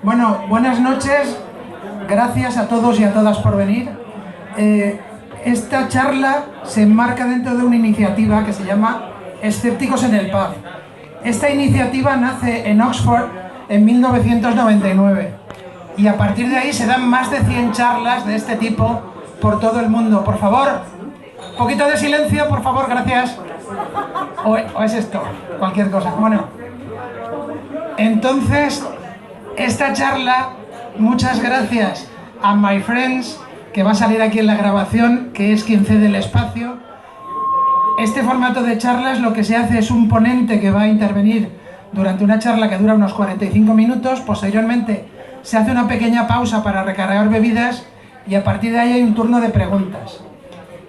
Bueno, buenas noches, gracias a todos y a todas por venir. Esta charla se enmarca dentro de una iniciativa que se llama Escépticos en el Pub. Esta iniciativa nace en Oxford en 1999 y a partir de ahí se dan más de 100 charlas de este tipo por todo el mundo. Por favor, un poquito de silencio, por favor, gracias. O es esto, cualquier cosa. Bueno, entonces, esta charla, muchas gracias a My Friends, que va a salir aquí en la grabación, que es quien cede el espacio. Este formato de charlas lo que se hace es un ponente que va a intervenir durante una charla que dura unos 45 minutos, posteriormente se hace una pequeña pausa para recargar bebidas y a partir de ahí hay un turno de preguntas.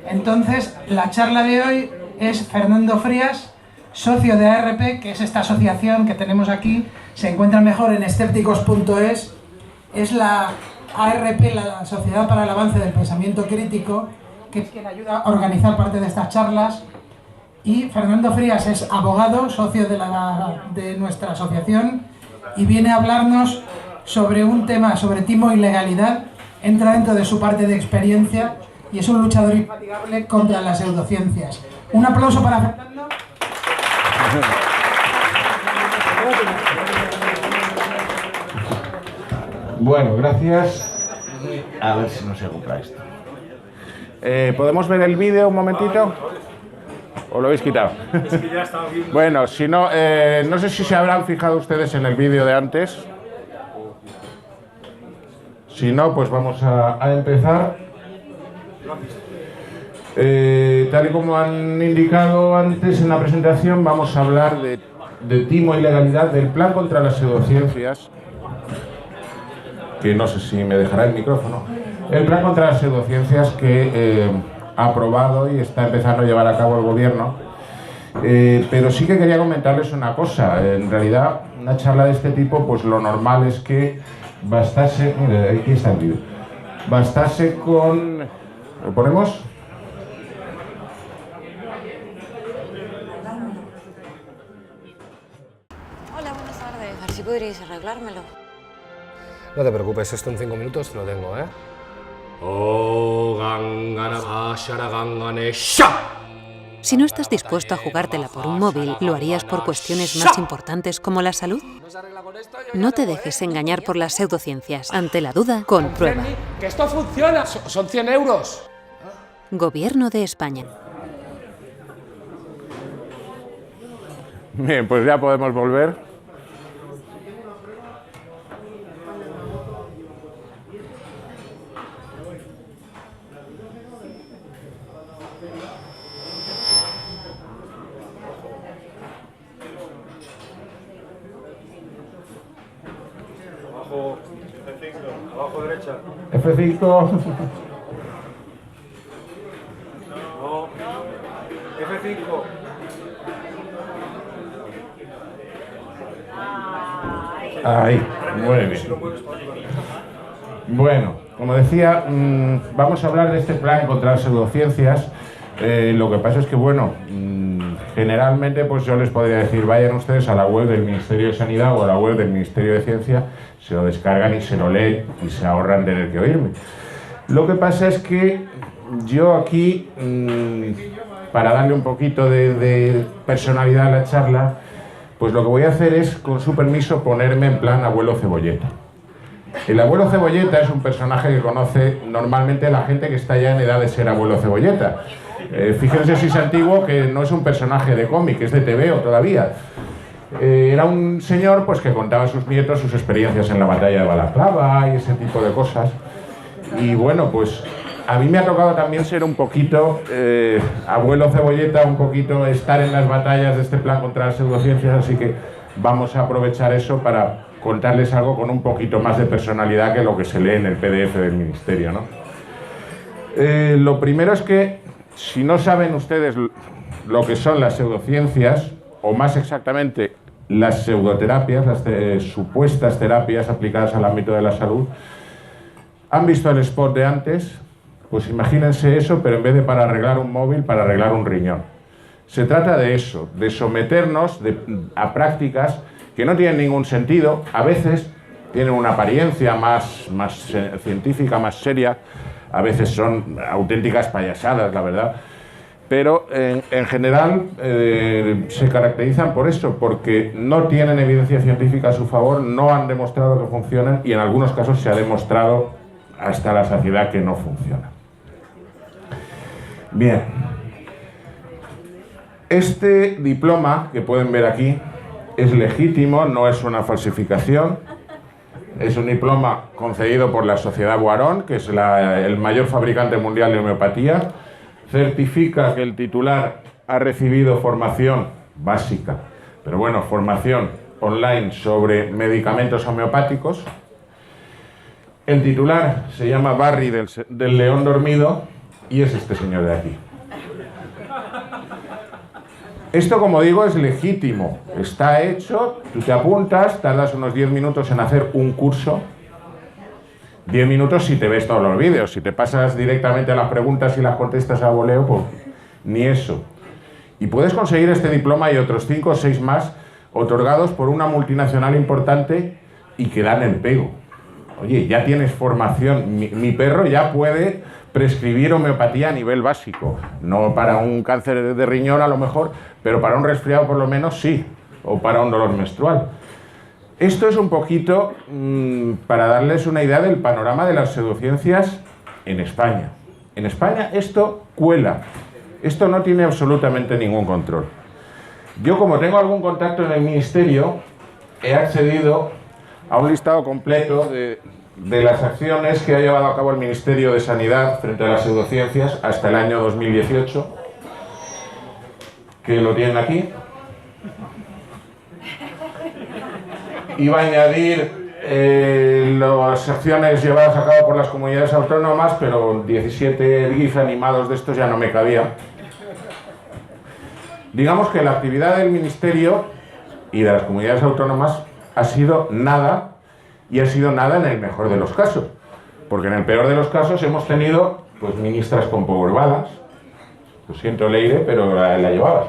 Entonces, la charla de hoy es Fernando Frías, socio de ARP, que es esta asociación que tenemos aquí, se encuentra mejor en escépticos.es, es la ARP, la Sociedad para el Avance del Pensamiento Crítico, que es quien ayuda a organizar parte de estas charlas. Y Fernando Frías es abogado, socio de nuestra asociación, y viene a hablarnos sobre un tema, sobre timo y legalidad, entra dentro de su parte de experiencia y es un luchador infatigable contra las pseudociencias. Un aplauso para Fernando. Bueno, gracias. A ver si no se compra esto. ¿Podemos ver el vídeo un momentito? ¿O lo habéis quitado? Es que ya estaba viendo. Bueno, si no, no sé si se habrán fijado ustedes en el vídeo de antes. Si no, pues vamos a empezar. Tal y como han indicado antes en la presentación, vamos a hablar de timo y legalidad del plan contra las pseudociencias, que no sé si me dejará el micrófono. El plan contra las pseudociencias que ha aprobado y está empezando a llevar a cabo el gobierno. Pero sí que quería comentarles una cosa. En realidad, una charla de este tipo, pues lo normal es que bastase... Mire, aquí está el vídeo. Bastase con... ¿Lo ponemos? Hola, buenas tardes. A ver si podríais arreglármelo. No te preocupes, esto en 5 minutos te lo tengo, ¿eh? Si no estás dispuesto a jugártela por un móvil, ¿lo harías por cuestiones más importantes como la salud? No te dejes engañar por las pseudociencias. Ante la duda, comprueba. ¡Que esto funciona! ¡Son 100 euros! Gobierno de España. Bien, pues ya podemos volver. Abajo derecha. F5. No. F5. Ahí, muy bien. Bueno, como decía, vamos a hablar de este plan contra las pseudociencias. Lo que pasa es que, bueno, generalmente pues yo les podría decir, vayan ustedes a la web del Ministerio de Sanidad o a la web del Ministerio de Ciencia, se lo descargan y se lo leen y se ahorran tener que oírme. Lo que pasa es que yo aquí, para darle un poquito de personalidad a la charla, pues lo que voy a hacer es, con su permiso, ponerme en plan abuelo Cebolleta. El abuelo Cebolleta es un personaje que conoce normalmente la gente que está ya en edad de ser abuelo Cebolleta. Fíjense si es antiguo, que no es un personaje de cómic, es de TVO todavía. Era un señor pues, que contaba a sus nietos sus experiencias en la batalla de Balaclava y ese tipo de cosas. Y bueno, pues a mí me ha tocado también ser un poquito abuelo Cebolleta, un poquito estar en las batallas de este plan contra las pseudociencias, así que vamos a aprovechar eso para contarles algo con un poquito más de personalidad que lo que se lee en el PDF del Ministerio, ¿no? Lo primero es que, si no saben ustedes lo que son las pseudociencias, o más exactamente las pseudoterapias, las supuestas terapias aplicadas al ámbito de la salud, ¿han visto el spot de antes? Pues imagínense eso, pero en vez de para arreglar un móvil, para arreglar un riñón. Se trata de eso, de someternos a prácticas que no tienen ningún sentido, a veces tienen una apariencia más científica, más seria, a veces son auténticas payasadas, la verdad, pero en general se caracterizan por eso, porque no tienen evidencia científica a su favor, no han demostrado que funcionan y en algunos casos se ha demostrado hasta la saciedad que no funcionan. Bien, este diploma que pueden ver aquí es legítimo, no es una falsificación. Es un diploma concedido por la Sociedad Boiron, que es el mayor fabricante mundial de homeopatía. Certifica que el titular ha recibido formación básica, pero bueno, formación online sobre medicamentos homeopáticos. El titular se llama Barry del León Dormido y es este señor de aquí. Esto, como digo, es legítimo, está hecho, tú te apuntas, tardas unos 10 minutos en hacer un curso, 10 minutos si te ves todos los vídeos, si te pasas directamente a las preguntas y las contestas a voleo, pues ni eso. Y puedes conseguir este diploma y otros 5 o 6 más otorgados por una multinacional importante y que dan el pego. Oye, ya tienes formación, mi perro ya puede prescribir homeopatía a nivel básico, no para un cáncer de riñón a lo mejor, pero para un resfriado por lo menos sí, o para un dolor menstrual. Esto es un poquito para darles una idea del panorama de las pseudociencias en España. En España esto cuela, esto no tiene absolutamente ningún control. Yo, como tengo algún contacto en el ministerio, he accedido a un listado completo de las acciones que ha llevado a cabo el Ministerio de Sanidad frente a las pseudociencias hasta el año 2018, que lo tienen aquí. Iba a añadir las acciones llevadas a cabo por las comunidades autónomas, pero 17 GIF animados de estos ya no me cabía. Digamos que la actividad del Ministerio y de las comunidades autónomas ha sido nada, y ha sido nada en el mejor de los casos, porque en el peor de los casos hemos tenido pues ministras con powerbalas, lo siento Leire, pero la llevabas.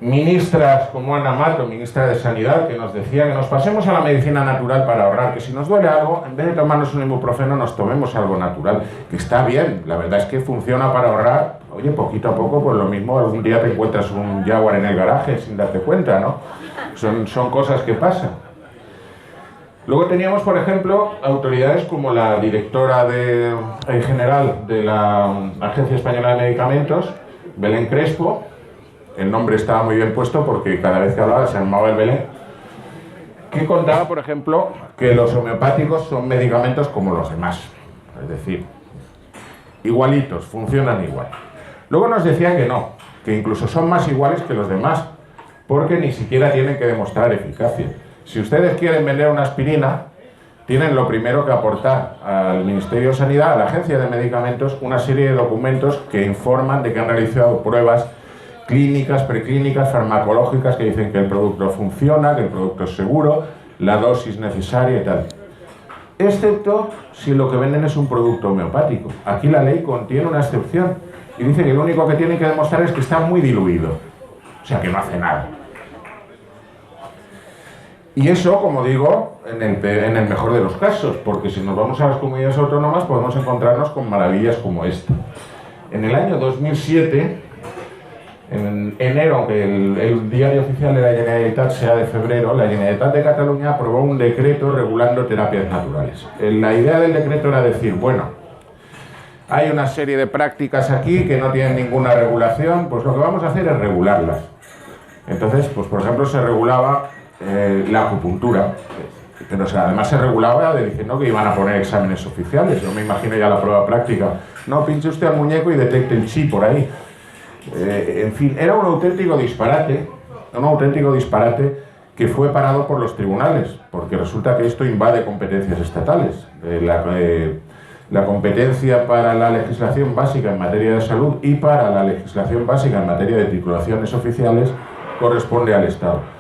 Ministras como Ana Mato, ministra de Sanidad, que nos decía que nos pasemos a la medicina natural para ahorrar, que si nos duele algo, en vez de tomarnos un ibuprofeno, nos tomemos algo natural, que está bien, la verdad es que funciona para ahorrar. Oye, poquito a poco, pues lo mismo, algún día te encuentras un Jaguar en el garaje sin darte cuenta, ¿no? Son cosas que pasan. Luego teníamos, por ejemplo, autoridades como la directora general de la Agencia Española de Medicamentos, Belén Crespo. El nombre estaba muy bien puesto porque cada vez que hablaba se llamaba el Belén, que contaba, por ejemplo, que los homeopáticos son medicamentos como los demás, es decir, igualitos, funcionan igual. Luego nos decía que no, que incluso son más iguales que los demás, porque ni siquiera tienen que demostrar eficacia. Si ustedes quieren vender una aspirina, tienen lo primero que aportar al Ministerio de Sanidad, a la Agencia de Medicamentos, una serie de documentos que informan de que han realizado pruebas clínicas, preclínicas, farmacológicas, que dicen que el producto funciona, que el producto es seguro, la dosis necesaria y tal. Excepto si lo que venden es un producto homeopático. Aquí la ley contiene una excepción y dice que lo único que tienen que demostrar es que está muy diluido, o sea que no hace nada. Y eso, como digo, en el mejor de los casos, porque si nos vamos a las comunidades autónomas podemos encontrarnos con maravillas como esta. En el año 2007, en enero, aunque el diario oficial de la Generalitat sea de febrero, la Generalitat de Cataluña aprobó un decreto regulando terapias naturales. La idea del decreto era decir, bueno, hay una serie de prácticas aquí que no tienen ninguna regulación, pues lo que vamos a hacer es regularlas. Entonces, pues por ejemplo, se regulaba la acupuntura, pero además se regulaba diciendo que iban a poner exámenes oficiales. Yo me imagino ya la prueba práctica. No, pinche usted al muñeco y detecte el chi por ahí. En fin, era un auténtico disparate que fue parado por los tribunales, porque resulta que esto invade competencias estatales. La competencia para la legislación básica en materia de salud y para la legislación básica en materia de titulaciones oficiales corresponde al Estado.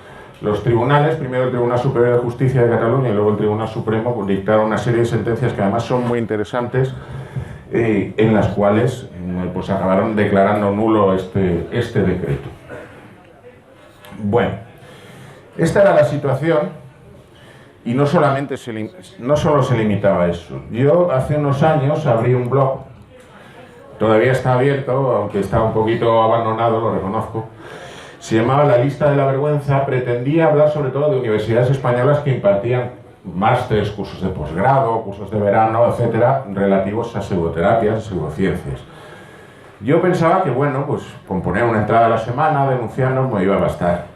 Los tribunales, primero el Tribunal Superior de Justicia de Cataluña y luego el Tribunal Supremo, pues, dictaron una serie de sentencias que además son muy interesantes, en las cuales pues acabaron declarando nulo este decreto. Bueno, esta era la situación Y no solo se limitaba a eso. Yo hace unos años abrí un blog, todavía está abierto, aunque está un poquito abandonado, lo reconozco. Se llamaba La Lista de la Vergüenza. Pretendía hablar sobre todo de universidades españolas que impartían másteres, cursos de posgrado, cursos de verano, etcétera, relativos a pseudoterapias, pseudociencias. Yo pensaba que, bueno, pues con poner una entrada a la semana, denunciarnos, me iba a bastar.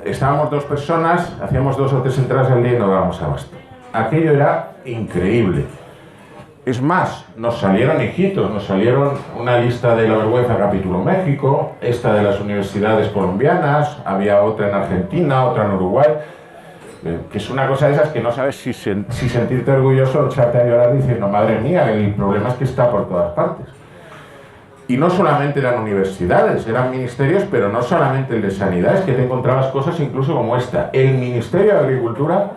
Estábamos 2 personas, hacíamos 2 o 3 entradas al día y no dábamos abasto. Aquello era increíble. Es más, nos salieron hijitos, nos salieron una lista de la vergüenza capítulo México, esta de las universidades colombianas, había otra en Argentina, otra en Uruguay, que es una cosa de esas que no sabes si sentirte orgulloso o echarte a llorar diciendo, madre mía, el problema es que está por todas partes. Y no solamente eran universidades, eran ministerios, pero no solamente el de Sanidad, es que te encontrabas cosas incluso como esta. El Ministerio de Agricultura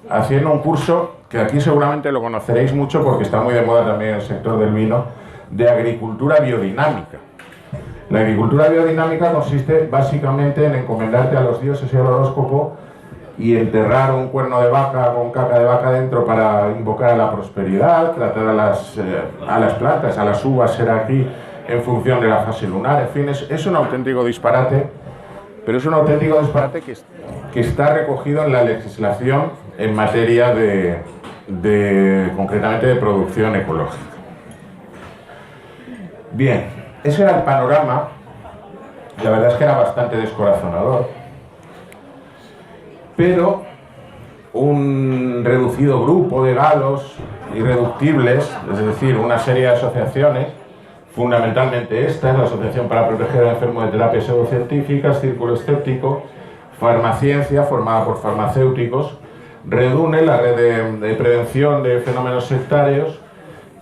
haciendo un curso, que aquí seguramente lo conoceréis mucho porque está muy de moda también en el sector del vino, de agricultura biodinámica. La agricultura biodinámica consiste básicamente en encomendarte a los dioses y al horóscopo y enterrar un cuerno de vaca con caca de vaca dentro para invocar a la prosperidad, tratar a las plantas, a las uvas será aquí, en función de la fase lunar. En fin, es un auténtico disparate, pero es un auténtico disparate que está recogido en la legislación en materia concretamente de producción ecológica. Bien, ese era el panorama. La verdad es que era bastante descorazonador, pero un reducido grupo de galos irreductibles, es decir, una serie de asociaciones, fundamentalmente esta es la Asociación para Proteger al Enfermo de Terapias Pseudocientíficas, Círculo Escéptico, Farmaciencia, formada por farmacéuticos, Redune, la red de prevención de fenómenos sectarios,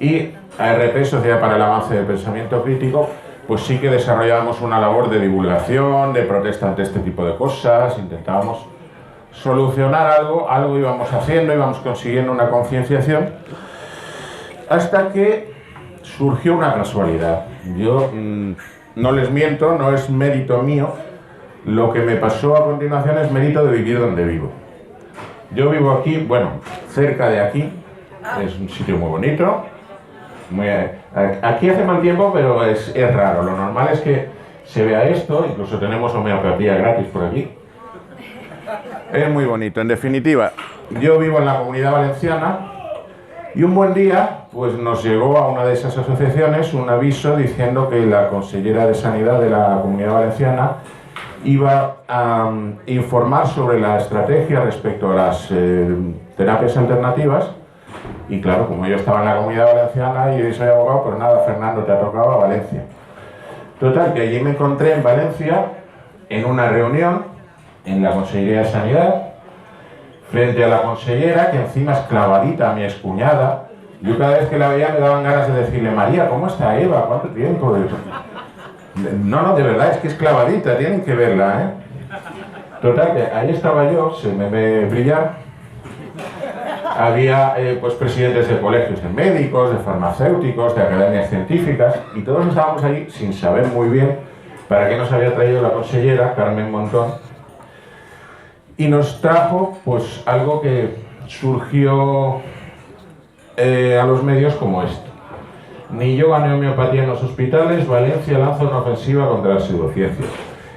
y ARP, Sociedad para el Avance del Pensamiento Crítico. Pues sí que desarrollábamos una labor de divulgación, de protesta ante este tipo de cosas, intentábamos solucionar algo íbamos haciendo, íbamos consiguiendo una concienciación, hasta que surgió una casualidad. Yo no les miento, no es mérito mío. Lo que me pasó a continuación es mérito de vivir donde vivo. Yo vivo aquí, bueno, cerca de aquí. Es un sitio muy bonito. Aquí hace mal tiempo, pero es raro. Lo normal es que se vea esto. Incluso tenemos homeopatía gratis por aquí. Es muy bonito. En definitiva, yo vivo en la Comunidad Valenciana. Y un buen día, pues nos llegó a una de esas asociaciones un aviso diciendo que la consellera de Sanidad de la Comunidad Valenciana iba a informar sobre la estrategia respecto a las terapias alternativas. Y claro, como yo estaba en la Comunidad Valenciana y soy abogado, pues nada, Fernando, te ha tocado a Valencia. Total, que allí me encontré en Valencia en una reunión en la Consellería de Sanidad, frente a la consellera, que encima es clavadita a mi excuñada. Yo cada vez que la veía me daban ganas de decirle, María, ¿cómo está Eva? ¿Cuánto tiempo? No, de verdad, es que es clavadita, tienen que verla, ¿eh? Total, que ahí estaba yo, se me ve brillar. Había pues presidentes de colegios de médicos, de farmacéuticos, de academias científicas, y todos estábamos allí sin saber muy bien para qué nos había traído la consellera, Carmen Montón. Y nos trajo pues algo que surgió a los medios como esto. Ni yoga ni homeopatía en los hospitales, Valencia lanza una ofensiva contra las pseudociencias.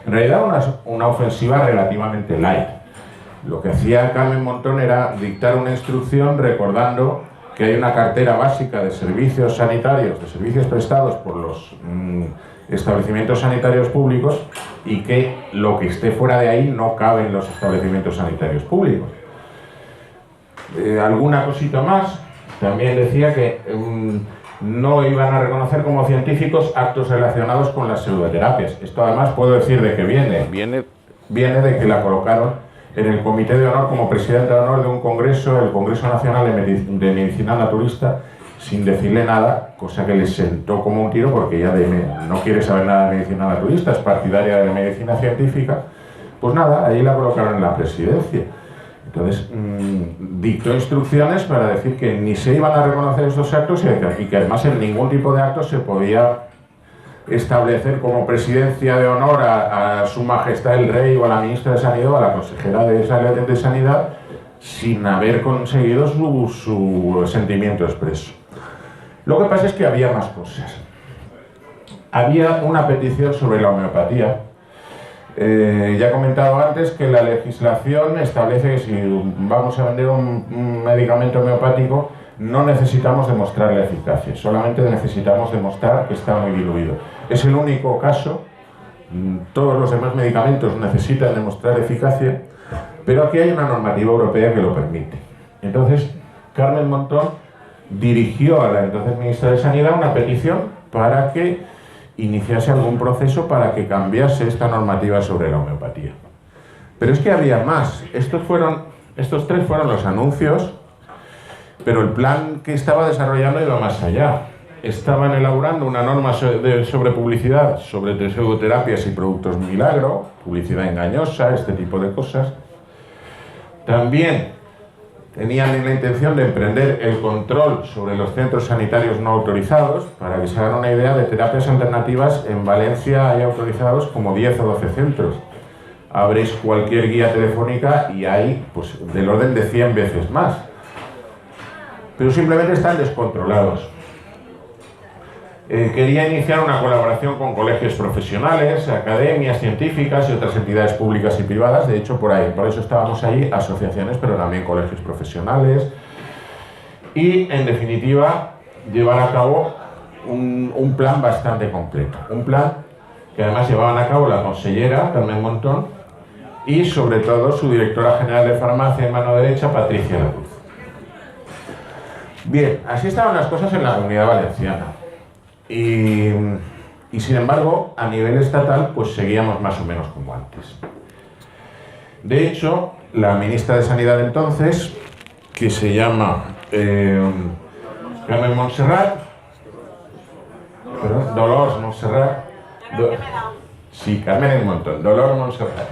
En realidad una ofensiva relativamente light. Lo que hacía Carmen Montón era dictar una instrucción recordando que hay una cartera básica de servicios sanitarios, de servicios prestados por los establecimientos sanitarios públicos, y que lo que esté fuera de ahí no cabe en los establecimientos sanitarios públicos. Alguna cosita más, también decía que no iban a reconocer como científicos actos relacionados con las pseudoterapias. Esto además puedo decir de que viene de que la colocaron en el Comité de Honor como presidenta de honor de un congreso, el Congreso Nacional de Medicina Naturista, sin decirle nada, cosa que le sentó como un tiro, porque ella no quiere saber nada de medicina naturista, es partidaria de la medicina científica. Pues nada, ahí la colocaron en la presidencia. Entonces, dictó instrucciones para decir que ni se iban a reconocer estos actos y que además en ningún tipo de actos se podía establecer como presidencia de honor a su majestad el rey o a la ministra de Sanidad o a la consejera de Sanidad sin haber conseguido su sentimiento expreso. Lo que pasa es que había más cosas. Había una petición sobre la homeopatía. Ya he comentado antes que la legislación establece que si vamos a vender un medicamento homeopático no necesitamos demostrar la eficacia, solamente necesitamos demostrar que está muy diluido. Es el único caso, todos los demás medicamentos necesitan demostrar eficacia, pero aquí hay una normativa europea que lo permite. Entonces, Carmen Montón dirigió a la entonces ministra de Sanidad una petición para que iniciase algún proceso para que cambiase esta normativa sobre la homeopatía. Pero es que había más. Estos tres fueron los anuncios, pero el plan que estaba desarrollando iba más allá. Estaban elaborando una norma sobre publicidad, sobre pseudoterapias y productos milagro, publicidad engañosa, este tipo de cosas. También tenían la intención de emprender el control sobre los centros sanitarios no autorizados. Para que se hagan una idea, de terapias alternativas en Valencia hay autorizados como 10 o 12 centros. Abréis cualquier guía telefónica y hay pues, del orden de 100 veces más. Pero simplemente están descontrolados. Quería iniciar una colaboración con colegios profesionales, academias científicas y otras entidades públicas y privadas. De hecho, por eso estábamos ahí, asociaciones, pero también colegios profesionales. Y, en definitiva, llevar a cabo un plan bastante completo. Un plan que además llevaban a cabo la consellera Carmen Montón y, sobre todo, su directora general de farmacia en mano derecha, Patricia Lacruz. Bien, así estaban las cosas en la Comunidad Valenciana. Y sin embargo, a nivel estatal, pues seguíamos más o menos como antes. De hecho, la ministra de Sanidad de entonces, que se llama Carmen Montserrat, Dolors Montserrat, sí, Carmen es un montón, Dolors Montserrat.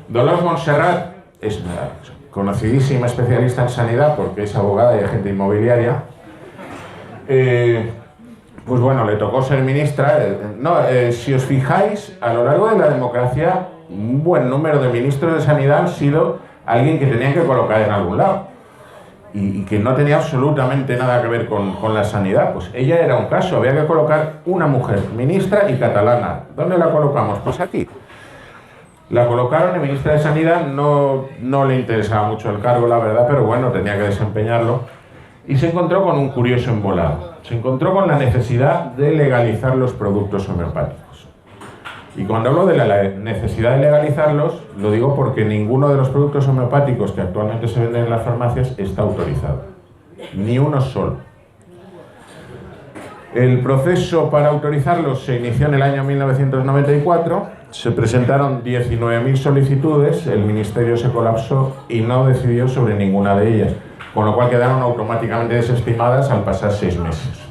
Dolors Montserrat es una conocidísima especialista en sanidad porque es abogada y agente inmobiliaria. Pues bueno, le tocó ser ministra. Si os fijáis, a lo largo de la democracia, un buen número de ministros de sanidad han sido alguien que tenían que colocar en algún lado y que no tenía absolutamente nada que ver con la sanidad. Pues ella era un caso, había que colocar una mujer, ministra y catalana. ¿Dónde la colocamos? Pues aquí. La colocaron de ministra de Sanidad, no le interesaba mucho el cargo, la verdad, pero bueno, tenía que desempeñarlo. Y se encontró con un curioso embolado. Se encontró con la necesidad de legalizar los productos homeopáticos. Y cuando hablo de la necesidad de legalizarlos, lo digo porque ninguno de los productos homeopáticos que actualmente se venden en las farmacias está autorizado. Ni uno solo. El proceso para autorizarlos se inició en el año 1994. Se presentaron 19.000 solicitudes, el ministerio se colapsó y no decidió sobre ninguna de ellas, con lo cual quedaron automáticamente desestimadas al pasar 6 meses.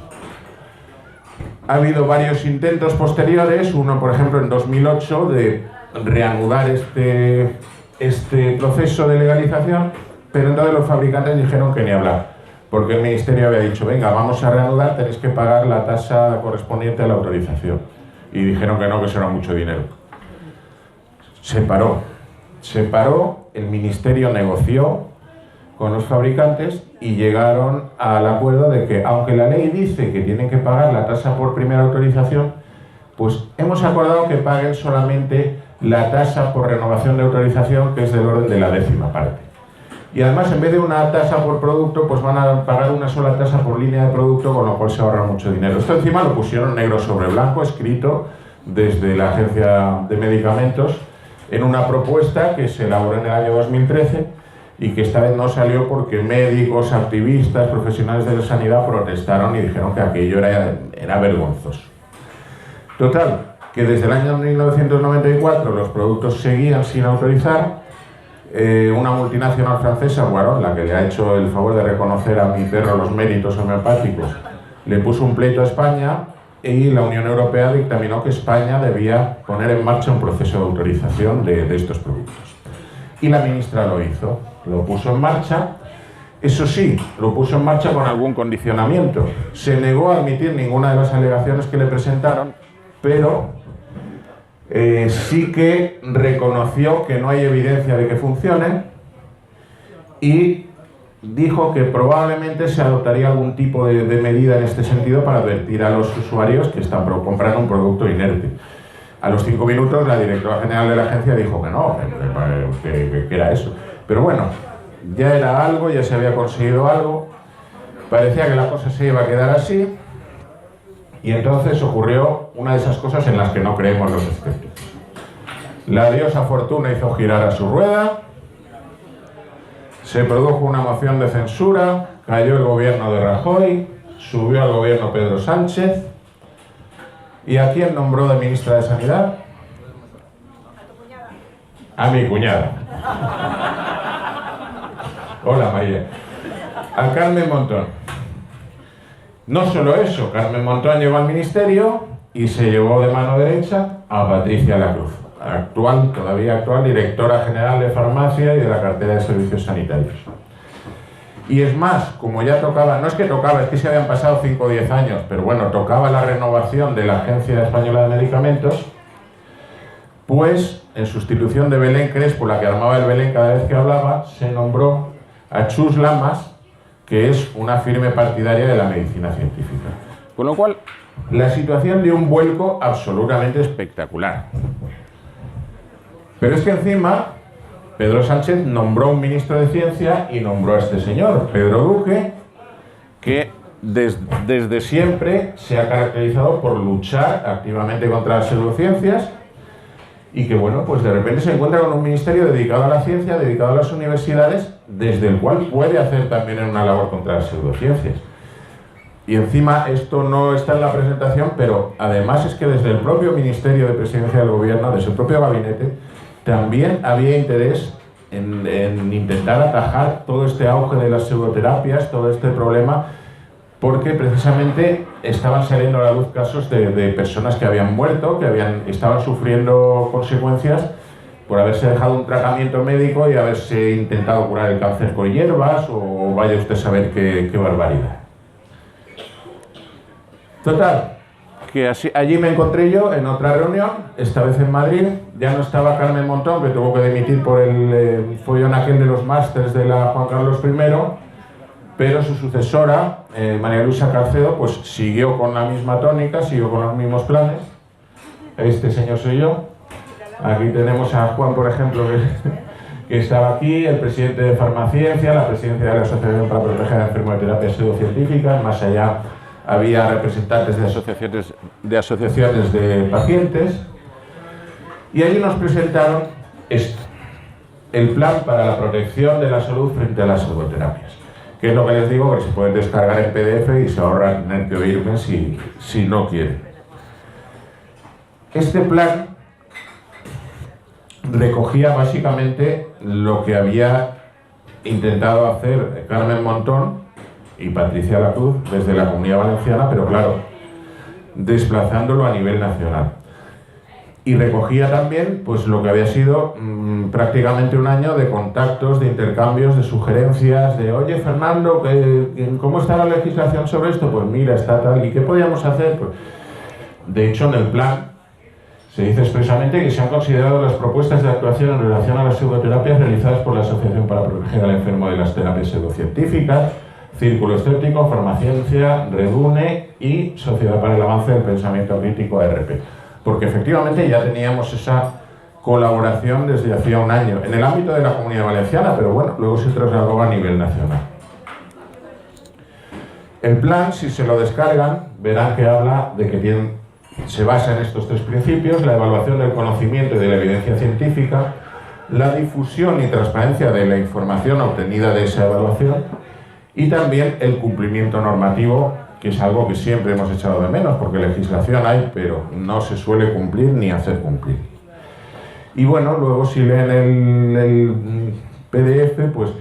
Ha habido varios intentos posteriores, uno por ejemplo en 2008 de reanudar este proceso de legalización, pero entonces los fabricantes dijeron que ni hablar, porque el ministerio había dicho, venga, vamos a reanudar, tenéis que pagar la tasa correspondiente a la autorización. Y dijeron que no, que eso era mucho dinero. Se paró, el ministerio negoció con los fabricantes y llegaron al acuerdo de que, aunque la ley dice que tienen que pagar la tasa por primera autorización, pues hemos acordado que paguen solamente la tasa por renovación de autorización, que es del orden de la 10ª parte. Y además, en vez de una tasa por producto, pues van a pagar una sola tasa por línea de producto, con lo cual se ahorra mucho dinero. Esto encima lo pusieron negro sobre blanco, escrito desde la Agencia de Medicamentos, en una propuesta que se elaboró en el año 2013 y que esta vez no salió porque médicos, activistas, profesionales de la sanidad protestaron y dijeron que aquello era vergonzoso. Total, que desde el año 1994 los productos seguían sin autorizar. Una multinacional francesa, Boiron, la que le ha hecho el favor de reconocer a mi perro los méritos homeopáticos, le puso un pleito a España y la Unión Europea dictaminó que España debía poner en marcha un proceso de autorización de estos productos. Y la ministra lo hizo, lo puso en marcha. Eso sí, lo puso en marcha con algún condicionamiento. Se negó a admitir ninguna de las alegaciones que le presentaron, pero sí que reconoció que no hay evidencia de que funcionen y dijo que probablemente se adoptaría algún tipo de medida en este sentido para advertir a los usuarios que están comprando un producto inerte. A los 5 minutos la directora general de la agencia dijo que no, que era eso. Pero bueno, ya era algo, ya se había conseguido algo, parecía que la cosa se iba a quedar así, y entonces ocurrió una de esas cosas en las que no creemos los escépticos. La diosa Fortuna hizo girar a su rueda, se produjo una moción de censura, cayó el gobierno de Rajoy, subió al gobierno Pedro Sánchez. ¿Y a quién nombró de ministra de Sanidad? A mi cuñada. Hola, María. A Carmen Montón. No solo eso, Carmen Montón llegó al ministerio y se llevó de mano derecha a Patricia Lacruz, todavía actual directora general de farmacia y de la cartera de servicios sanitarios. Y es más, como ya tocaba, no es que tocaba, es que se habían pasado 5 o 10 años, pero bueno, tocaba la renovación de la Agencia Española de Medicamentos, pues en sustitución de Belén Crespo, la que armaba el Belén cada vez que hablaba, se nombró a Chus Lamas, que es una firme partidaria de la medicina científica. Con lo cual, la situación dio un vuelco absolutamente espectacular. Pero es que encima Pedro Sánchez nombró un ministro de Ciencia y nombró a este señor, Pedro Duque, que desde siempre se ha caracterizado por luchar activamente contra las pseudociencias y que, bueno, pues de repente se encuentra con un ministerio dedicado a la ciencia, dedicado a las universidades, desde el cual puede hacer también una labor contra las pseudociencias. Y encima, esto no está en la presentación, pero además es que desde el propio Ministerio de Presidencia del Gobierno, desde el propio gabinete, también había interés en intentar atajar todo este auge de las pseudoterapias, todo este problema, porque precisamente estaban saliendo a la luz casos de personas que habían muerto, que estaban sufriendo consecuencias por haberse dejado un tratamiento médico y haberse intentado curar el cáncer con hierbas, o vaya usted a saber qué barbaridad. Total, que allí me encontré yo en otra reunión, esta vez en Madrid. Ya no estaba Carmen Montón, que tuvo que dimitir por el follón aquel de los másters de la Juan Carlos I, pero su sucesora, María Luisa Carcedo, pues siguió con la misma tónica, siguió con los mismos planes. Este señor soy yo. Aquí tenemos a Juan, por ejemplo, que estaba aquí, el presidente de Farmaciencia, la presidencia de la Asociación para Proteger a Enfermos de Terapias Pseudocientíficas, más allá había representantes de asociaciones de pacientes, y allí nos presentaron esto, el plan para la protección de la salud frente a las pseudoterapias, que es lo que les digo, que se pueden descargar en PDF y se ahorran tener que oírme si no quieren. Este plan recogía básicamente lo que había intentado hacer Carmen Montón y Patricia Lacruz desde la Comunidad Valenciana, pero claro, desplazándolo a nivel nacional. Y recogía también pues lo que había sido prácticamente un año de contactos, de intercambios, de sugerencias, de oye Fernando, ¿cómo está la legislación sobre esto? Pues mira, está tal, ¿y qué podríamos hacer? Pues, de hecho, en el plan se dice expresamente que se han considerado las propuestas de actuación en relación a las pseudoterapias realizadas por la Asociación para Proteger al Enfermo de las Terapias Pseudocientíficas, Círculo Escéptico, Farmaciencia, Redune y Sociedad para el Avance del Pensamiento Crítico, ARP. Porque efectivamente ya teníamos esa colaboración desde hacía un año, en el ámbito de la Comunidad Valenciana, pero bueno, luego se trasladó a nivel nacional. El plan, si se lo descargan, verán que habla de que se basa en estos 3 principios: la evaluación del conocimiento y de la evidencia científica, la difusión y transparencia de la información obtenida de esa evaluación, y también el cumplimiento normativo, que es algo que siempre hemos echado de menos, porque legislación hay, pero no se suele cumplir ni hacer cumplir. Y bueno, luego si leen el PDF, pues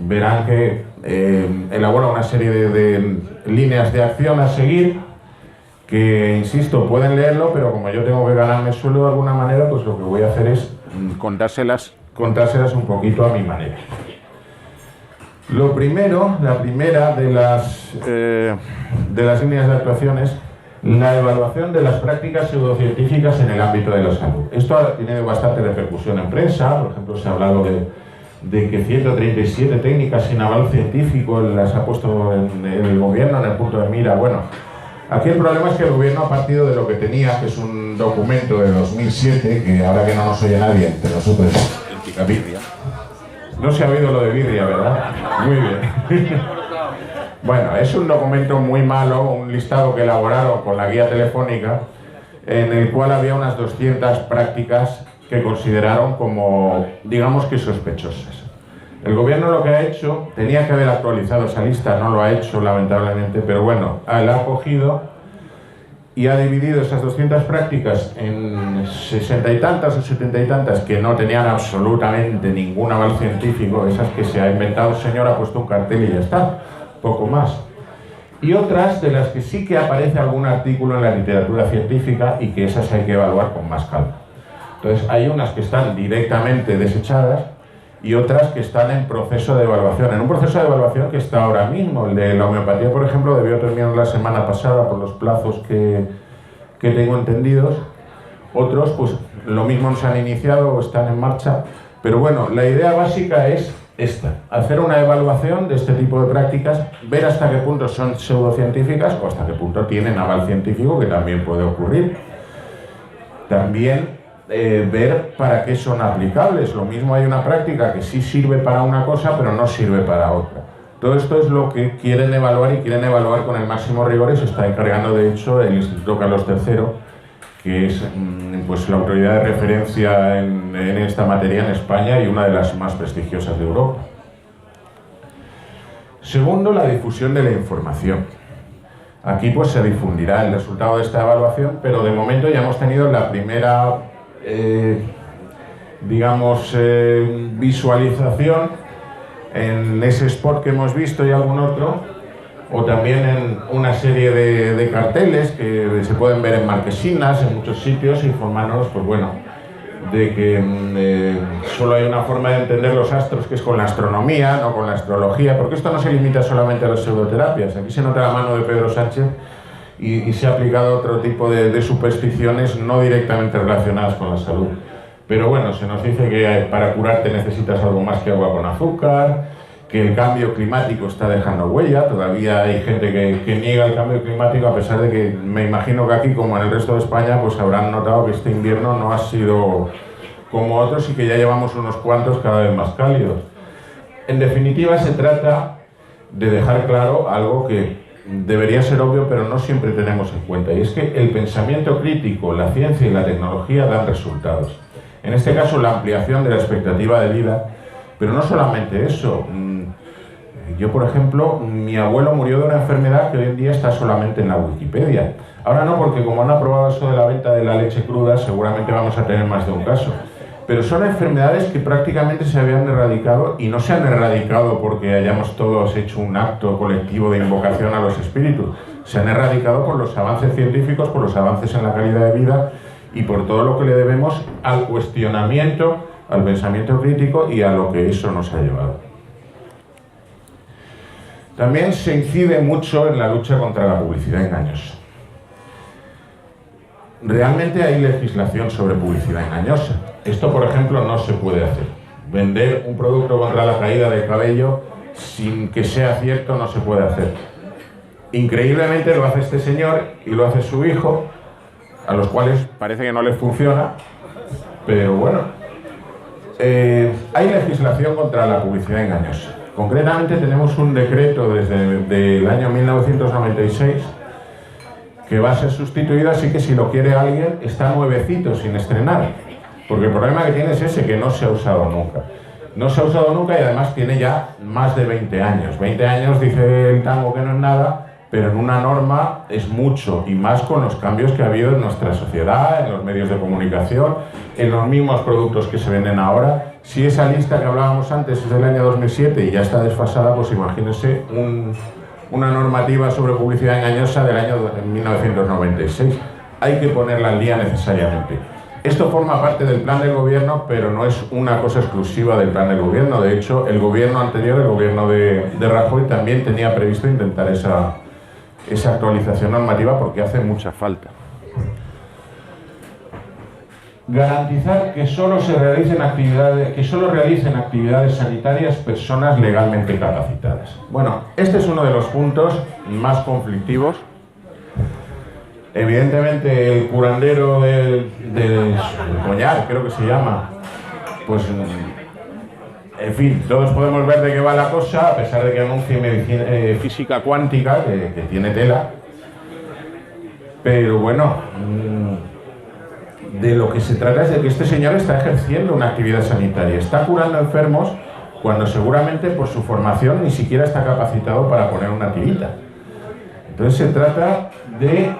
verán que elabora una serie de líneas de acción a seguir, que, insisto, pueden leerlo, pero como yo tengo que ganarme el sueldo de alguna manera, pues lo que voy a hacer es contárselas un poquito a mi manera. Lo primero, la primera de las líneas de actuación es la evaluación de las prácticas pseudocientíficas en el ámbito de la salud. Esto ha tenido bastante repercusión en prensa. Por ejemplo, se ha hablado de que 137 técnicas sin aval científico las ha puesto en el gobierno en el punto de mira. Bueno, aquí el problema es que el gobierno ha partido de lo que tenía, que es un documento de 2007, que ahora que no nos oye nadie, entre nosotros, la birria. No se ha oído lo de birria, ¿verdad? Muy bien. Bueno, es un documento muy malo, un listado que elaboraron con la guía telefónica, en el cual había unas 200 prácticas que consideraron como, digamos que sospechosas. El gobierno lo que ha hecho, tenía que haber actualizado esa lista, no lo ha hecho lamentablemente, pero bueno, la ha cogido y ha dividido esas 200 prácticas en 60 y tantas o 70 y tantas que no tenían absolutamente ningún aval científico, esas que se ha inventado un señor, ha puesto un cartel y ya está, poco más. Y otras de las que sí que aparece algún artículo en la literatura científica y que esas hay que evaluar con más calma. Entonces hay unas que están directamente desechadas y otras que están en proceso de evaluación. En un proceso de evaluación que está ahora mismo, el de la homeopatía, por ejemplo, debió terminar la semana pasada por los plazos que tengo entendidos. Otros, pues lo mismo no se han iniciado o están en marcha. Pero bueno, la idea básica es esta: hacer una evaluación de este tipo de prácticas, ver hasta qué punto son pseudocientíficas o hasta qué punto tienen aval científico, que también puede ocurrir. También ver para qué son aplicables. Lo mismo hay una práctica que sí sirve para una cosa, pero no sirve para otra. Todo esto es lo que quieren evaluar y quieren evaluar con el máximo rigor, y se está encargando, de hecho, el Instituto Carlos III, que es pues la autoridad de referencia en esta materia en España y una de las más prestigiosas de Europa. Segundo, la difusión de la información. Aquí pues se difundirá el resultado de esta evaluación, pero de momento ya hemos tenido la primera visualización en ese spot que hemos visto y algún otro, o también en una serie de carteles que se pueden ver en marquesinas, en muchos sitios, informándonos, pues bueno, de que solo hay una forma de entender los astros, que es con la astronomía, no con la astrología, porque esto no se limita solamente a las pseudoterapias. Aquí se nota la mano de Pedro Sánchez y se ha aplicado otro tipo de supersticiones no directamente relacionadas con la salud. Pero bueno, se nos dice que para curarte necesitas algo más que agua con azúcar, que el cambio climático está dejando huella. Todavía hay gente que niega el cambio climático, a pesar de que me imagino que aquí, como en el resto de España, pues habrán notado que este invierno no ha sido como otros y que ya llevamos unos cuantos cada vez más cálidos. En definitiva, se trata de dejar claro algo que debería ser obvio, pero no siempre tenemos en cuenta, y es que el pensamiento crítico, la ciencia y la tecnología dan resultados. En este caso, la ampliación de la expectativa de vida, pero no solamente eso. Yo, por ejemplo, mi abuelo murió de una enfermedad que hoy en día está solamente en la Wikipedia. Ahora no, porque como han aprobado eso de la venta de la leche cruda, seguramente vamos a tener más de un caso. Pero son enfermedades que prácticamente se habían erradicado, y no se han erradicado porque hayamos todos hecho un acto colectivo de invocación a los espíritus. Se han erradicado por los avances científicos, por los avances en la calidad de vida y por todo lo que le debemos al cuestionamiento, al pensamiento crítico y a lo que eso nos ha llevado. También se incide mucho en la lucha contra la publicidad engañosa. Realmente hay legislación sobre publicidad engañosa. Esto, por ejemplo, no se puede hacer. Vender un producto contra la caída del cabello sin que sea cierto no se puede hacer. Increíblemente lo hace este señor y lo hace su hijo, a los cuales parece que no les funciona, pero bueno. Hay legislación contra la publicidad engañosa. Concretamente tenemos un decreto desde el año 1996 que va a ser sustituido, así que si lo quiere alguien, está nuevecito, sin estrenar. Porque el problema que tiene es ese, que no se ha usado nunca. No se ha usado nunca y además tiene ya más de 20 años. 20 años, dice el tango, que no es nada, pero en una norma es mucho, y más con los cambios que ha habido en nuestra sociedad, en los medios de comunicación, en los mismos productos que se venden ahora. Si esa lista que hablábamos antes es del año 2007 y ya está desfasada, pues imagínense una normativa sobre publicidad engañosa del año 1996. Hay que ponerla al día necesariamente. Esto forma parte del plan del gobierno, pero no es una cosa exclusiva del plan del gobierno. De hecho, el gobierno anterior, el gobierno de Rajoy, también tenía previsto intentar esa actualización normativa porque hace mucha falta. garantizar que solo realicen actividades sanitarias personas legalmente capacitadas. Bueno, este es uno de los puntos más conflictivos. Evidentemente el curandero del Coñar, creo que se llama, pues en fin, todos podemos ver de qué va la cosa, a pesar de que anuncie física cuántica, que tiene tela. Pero bueno, de lo que se trata es de que este señor está ejerciendo una actividad sanitaria, está curando enfermos cuando seguramente por su formación ni siquiera está capacitado para poner una tirita. Entonces se trata de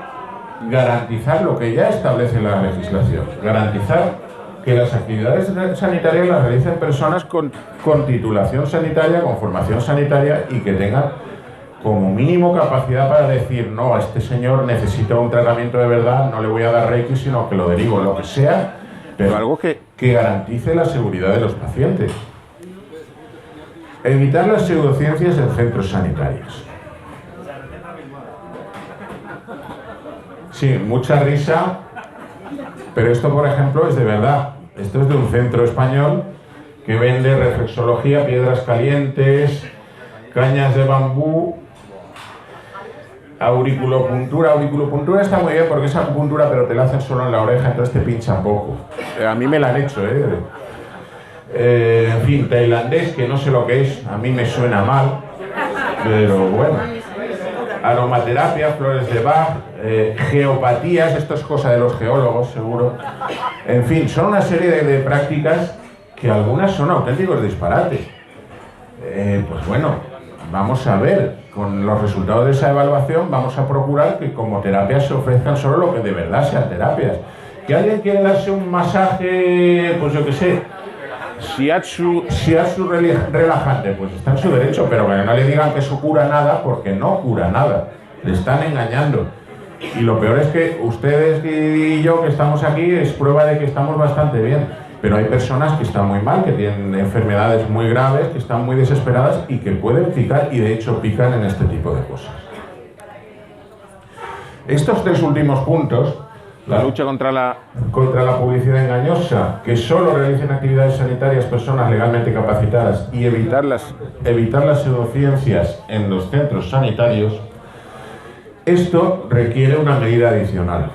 garantizar lo que ya establece la legislación, garantizar que las actividades sanitarias las realicen personas con titulación sanitaria, con formación sanitaria y que tengan como mínimo capacidad para decir no, a este señor necesita un tratamiento de verdad, no le voy a dar Reiki, sino que lo derivo, lo que sea, pero algo que garantice la seguridad de los pacientes. Evitar las pseudociencias en centros sanitarios. Sí, mucha risa, pero esto, por ejemplo, es de verdad. Esto es de un centro español que vende reflexología, piedras calientes, cañas de bambú, auriculopuntura. Auriculopuntura está muy bien porque es acupuntura, pero te la hacen solo en la oreja, entonces te pinchan poco. A mí me la han hecho, en fin, tailandés, que no sé lo que es, a mí me suena mal, pero bueno. Aromaterapia, flores de Bach, geopatías, esto es cosa de los geólogos, seguro. En fin, son una serie de prácticas que algunas son auténticos disparates. Pues bueno, vamos a ver, con los resultados de esa evaluación vamos a procurar que como terapias se ofrezcan solo lo que de verdad sean terapias. Que alguien quiere darse un masaje, pues yo qué sé, shiatsu relajante, pues está en su derecho, pero que no le digan que eso cura nada, porque no cura nada, le están engañando. Y lo peor es que ustedes y yo que estamos aquí es prueba de que estamos bastante bien, pero hay personas que están muy mal, que tienen enfermedades muy graves, que están muy desesperadas y que pueden picar, y de hecho pican en este tipo de cosas. Estos tres últimos puntos, la lucha contra la publicidad engañosa, que solo realicen actividades sanitarias personas legalmente capacitadas, y evitar las pseudociencias en los centros sanitarios, esto requiere una medida adicional,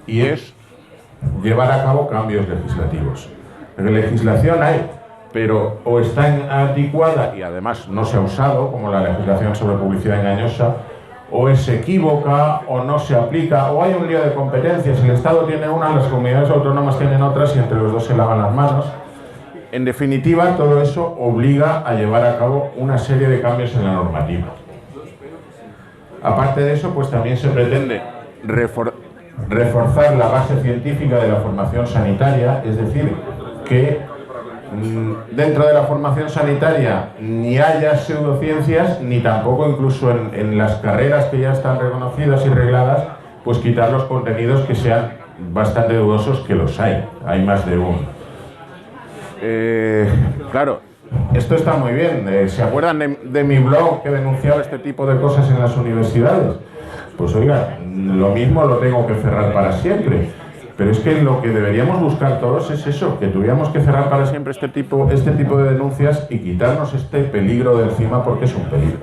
y es llevar a cabo cambios legislativos. La legislación hay, pero o está anticuada y además no se ha usado, como la legislación sobre publicidad engañosa, o es equívoca, o no se aplica, o hay un lío de competencias. El Estado tiene una, las comunidades autónomas tienen otras y entre los dos se lavan las manos. En definitiva, todo eso obliga a llevar a cabo una serie de cambios en la normativa. Aparte de eso, pues también se pretende reforzar la base científica de la formación sanitaria, es decir, que dentro de la formación sanitaria ni haya pseudociencias, ni tampoco incluso en las carreras que ya están reconocidas y regladas, pues quitar los contenidos que sean bastante dudosos, que los hay más de uno. Claro, esto está muy bien. ¿Se acuerdan de mi blog que denunciaba este tipo de cosas en las universidades? Pues oiga, lo mismo lo tengo que cerrar para siempre. Pero es que lo que deberíamos buscar todos es eso, que tuviéramos que cerrar para siempre este tipo de denuncias y quitarnos este peligro de encima, porque es un peligro.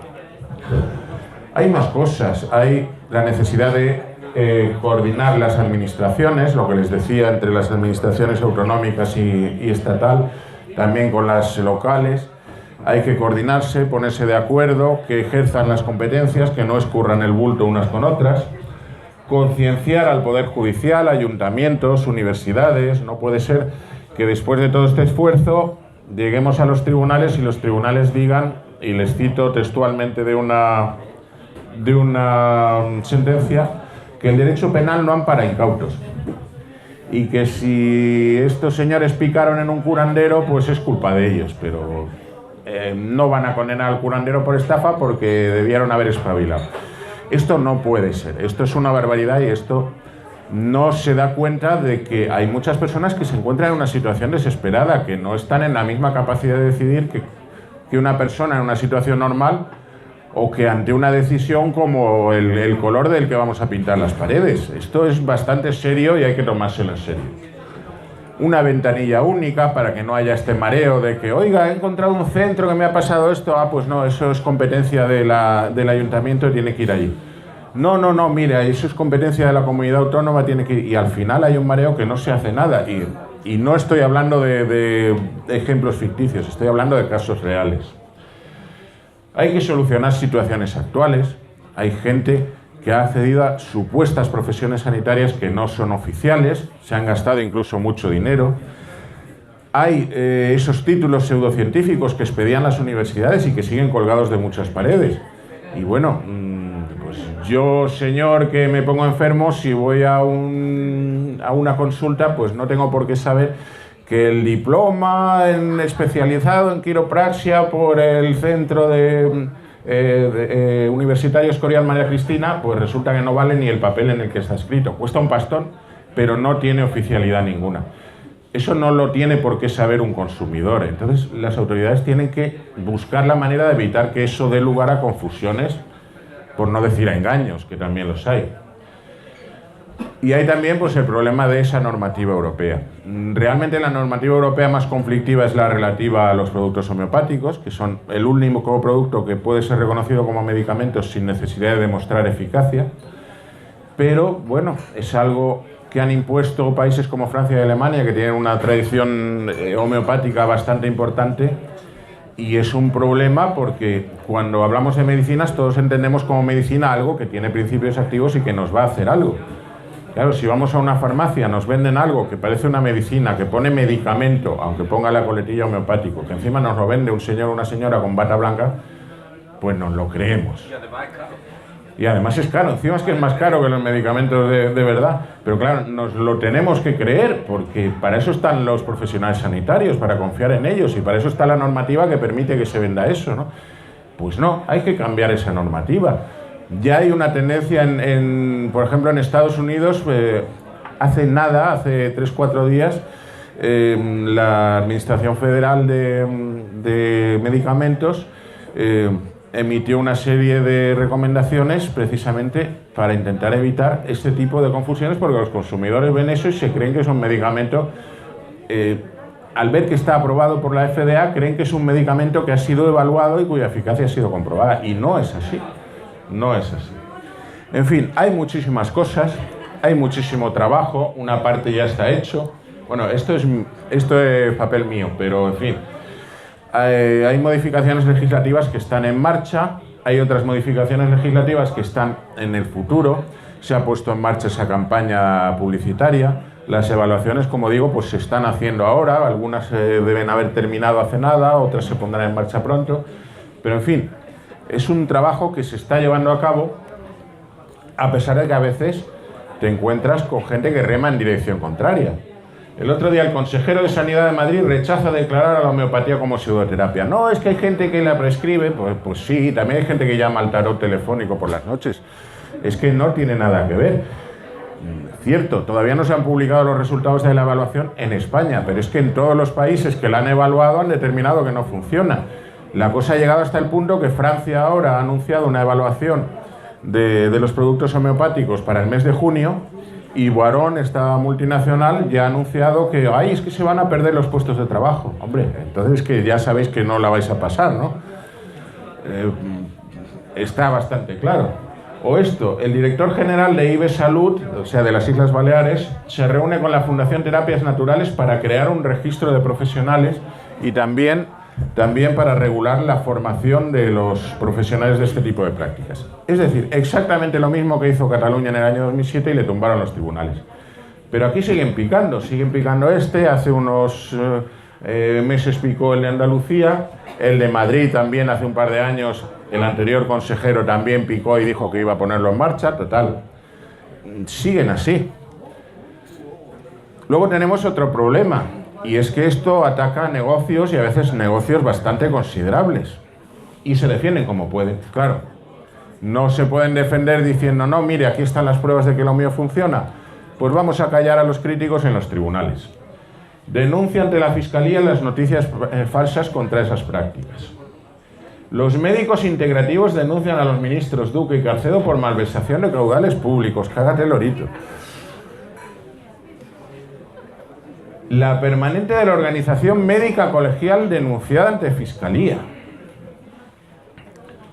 Hay más cosas, hay la necesidad de coordinar las administraciones, lo que les decía, entre las administraciones autonómicas y estatal, también con las locales. Hay que coordinarse, ponerse de acuerdo, que ejerzan las competencias, que no escurran el bulto unas con otras. Concienciar al Poder Judicial, ayuntamientos, universidades. No puede ser que después de todo este esfuerzo lleguemos a los tribunales y los tribunales digan, y les cito textualmente de una sentencia, que el derecho penal no ampara incautos y que si estos señores picaron en un curandero, pues es culpa de ellos, pero no van a condenar al curandero por estafa porque debieron haber espabilado. Esto no puede ser, esto es una barbaridad, y esto no se da cuenta de que hay muchas personas que se encuentran en una situación desesperada, que no están en la misma capacidad de decidir que una persona en una situación normal, o que ante una decisión como el color del que vamos a pintar las paredes. Esto es bastante serio y hay que tomárselo en serio. una ventanilla única para que no haya este mareo de que, oiga, he encontrado un centro que me ha pasado esto, pues no, eso es competencia del ayuntamiento y tiene que ir allí. No, mire, eso es competencia de la comunidad autónoma, tiene que ir. Y al final hay un mareo que no se hace nada. Y no estoy hablando de ejemplos ficticios, estoy hablando de casos reales. Hay que solucionar situaciones actuales. Hay gente que ha accedido a supuestas profesiones sanitarias que no son oficiales, se han gastado incluso mucho dinero. Hay esos títulos pseudocientíficos que expedían las universidades y que siguen colgados de muchas paredes. Y bueno, pues yo, señor, que me pongo enfermo, si voy a una consulta, pues no tengo por qué saber que el diploma especializado en quiropraxia por el centro Universitario Escorial María Cristina, pues resulta que no vale ni el papel en el que está escrito. Cuesta un pastón, pero no tiene oficialidad ninguna. Eso no lo tiene por qué saber un consumidor. Entonces, las autoridades tienen que buscar la manera de evitar que eso dé lugar a confusiones, por no decir a engaños, que también los hay. Y hay también pues, el problema de esa normativa europea. Realmente la normativa europea más conflictiva es la relativa a los productos homeopáticos, que son el único producto que puede ser reconocido como medicamento sin necesidad de demostrar eficacia. Pero, bueno, es algo que han impuesto países como Francia y Alemania, que tienen una tradición homeopática bastante importante, y es un problema porque cuando hablamos de medicinas todos entendemos como medicina algo que tiene principios activos y que nos va a hacer algo. Claro, si vamos a una farmacia, nos venden algo que parece una medicina, que pone medicamento, aunque ponga la coletilla homeopático, que encima nos lo vende un señor o una señora con bata blanca, pues nos lo creemos. Y además es caro, encima es que es más caro que los medicamentos de verdad. Pero claro, nos lo tenemos que creer, porque para eso están los profesionales sanitarios, para confiar en ellos, y para eso está la normativa que permite que se venda eso, ¿no? Pues no, hay que cambiar esa normativa. Ya hay una tendencia, por ejemplo, en Estados Unidos, hace 3-4 días, la Administración Federal de Medicamentos emitió una serie de recomendaciones precisamente para intentar evitar este tipo de confusiones, porque los consumidores ven eso y se creen que es un medicamento, al ver que está aprobado por la FDA, creen que es un medicamento que ha sido evaluado y cuya eficacia ha sido comprobada, y no es así, no es así. En fin, hay muchísimas cosas, hay muchísimo trabajo, una parte ya está hecho. Bueno, esto es papel mío, pero en fin. Hay modificaciones legislativas que están en marcha, hay otras modificaciones legislativas que están en el futuro, se ha puesto en marcha esa campaña publicitaria, las evaluaciones, como digo, pues se están haciendo ahora, algunas deben haber terminado hace nada, otras se pondrán en marcha pronto, pero en fin, es un trabajo que se está llevando a cabo, a pesar de que a veces te encuentras con gente que rema en dirección contraria. El otro día el consejero de Sanidad de Madrid rechaza declarar a la homeopatía como pseudoterapia. No, es que hay gente que la prescribe, pues sí, también hay gente que llama al tarot telefónico por las noches. Es que no tiene nada que ver. Cierto, todavía no se han publicado los resultados de la evaluación en España, pero es que en todos los países que la han evaluado han determinado que no funciona. La cosa ha llegado hasta el punto que Francia ahora ha anunciado una evaluación de los productos homeopáticos para el mes de junio, y Boiron, esta multinacional, ya ha anunciado que es que se van a perder los puestos de trabajo. Hombre, entonces que ya sabéis que no la vais a pasar, ¿no? Está bastante claro. O esto, el director general de IBE Salud, o sea, de las Islas Baleares, se reúne con la Fundación Terapias Naturales para crear un registro de profesionales y también para regular la formación de los profesionales de este tipo de prácticas. Es decir, exactamente lo mismo que hizo Cataluña en el año 2007 y le tumbaron los tribunales. Pero aquí siguen picando hace unos meses picó el de Andalucía, el de Madrid también hace un par de años, el anterior consejero también picó y dijo que iba a ponerlo en marcha, total, siguen así. Luego tenemos otro problema, y es que esto ataca a negocios, y a veces negocios bastante considerables, y se defienden como pueden. Claro, no se pueden defender diciendo, no, mire, aquí están las pruebas de que lo mío funciona, pues vamos a callar a los críticos en los tribunales. Denuncia ante la Fiscalía las noticias falsas contra esas prácticas. Los médicos integrativos denuncian a los ministros Duque y Carcedo por malversación de caudales públicos. Cágate, lorito. La permanente de la Organización Médica Colegial denunciada ante Fiscalía.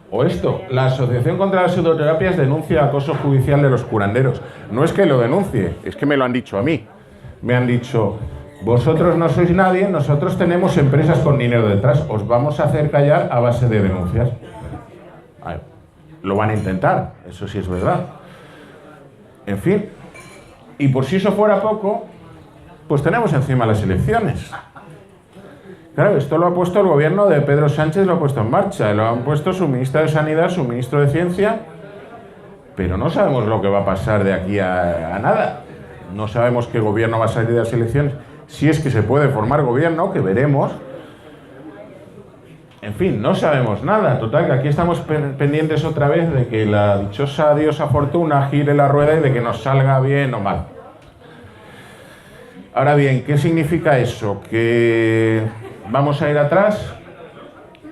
O esto, la Asociación contra las Pseudoterapias denuncia acoso judicial de los curanderos. No es que lo denuncie, es que me lo han dicho a mí. Me han dicho, vosotros no sois nadie, nosotros tenemos empresas con dinero detrás, os vamos a hacer callar a base de denuncias. A ver, lo van a intentar, eso sí es verdad. En fin, y por si eso fuera poco, pues tenemos encima las elecciones. Claro, esto lo ha puesto el gobierno de Pedro Sánchez, lo ha puesto en marcha, lo han puesto su ministra de Sanidad, su ministro de Ciencia, pero no sabemos lo que va a pasar de aquí a nada. No sabemos qué gobierno va a salir de las elecciones, si es que se puede formar gobierno, que veremos. En fin, no sabemos nada. Total, que aquí estamos pendientes otra vez de que la dichosa diosa Fortuna gire la rueda y de que nos salga bien o mal. Ahora bien, ¿qué significa eso? Que vamos a ir atrás,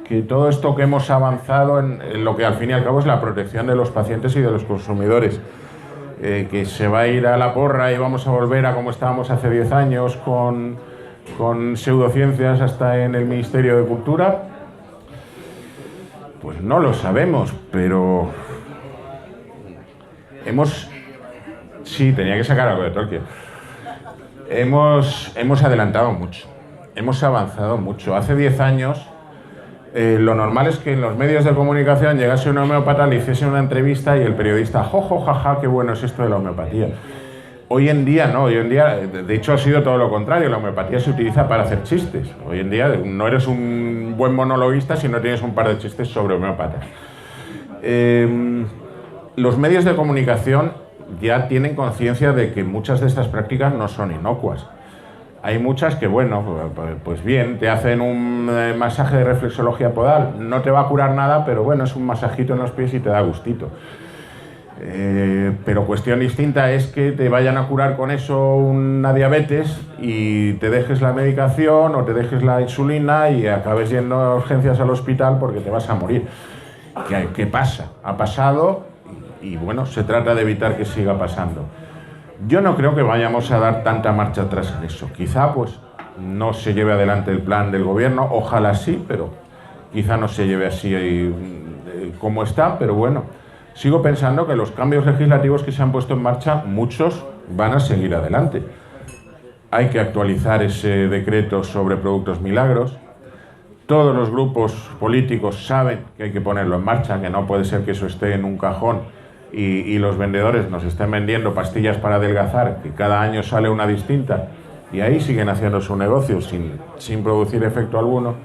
que todo esto que hemos avanzado en lo que al fin y al cabo es la protección de los pacientes y de los consumidores, que se va a ir a la porra y vamos a volver a como estábamos hace 10 años con pseudociencias hasta en el Ministerio de Cultura, pues no lo sabemos, pero sí, tenía que sacar algo de Tolkien. Hemos adelantado mucho, hemos avanzado mucho. Hace 10 años lo normal es que en los medios de comunicación llegase un homeópata, le hiciese una entrevista y el periodista, jojo, jaja, qué bueno es esto de la homeopatía. Hoy en día no, hoy en día, de hecho ha sido todo lo contrario, la homeopatía se utiliza para hacer chistes. Hoy en día no eres un buen monologuista si no tienes un par de chistes sobre homeópatas. Los medios de comunicación ya tienen conciencia de que muchas de estas prácticas no son inocuas. Hay muchas que, bueno, pues bien, te hacen un masaje de reflexología podal, no te va a curar nada, pero bueno, es un masajito en los pies y te da gustito. Pero cuestión distinta es que te vayan a curar con eso una diabetes y te dejes la medicación o te dejes la insulina y acabes yendo a urgencias al hospital porque te vas a morir. ¿Qué pasa? Ha pasado y bueno, se trata de evitar que siga pasando. Yo no creo que vayamos a dar tanta marcha atrás en eso. Quizá pues no se lleve adelante el plan del gobierno, ojalá sí, pero quizá no se lleve así como está, pero bueno, sigo pensando que los cambios legislativos que se han puesto en marcha, muchos van a seguir adelante. Hay que actualizar ese decreto sobre productos milagros. Todos los grupos políticos saben que hay que ponerlo en marcha, que no puede ser que eso esté en un cajón y los vendedores nos estén vendiendo pastillas para adelgazar, que cada año sale una distinta, y ahí siguen haciendo su negocio sin producir efecto alguno.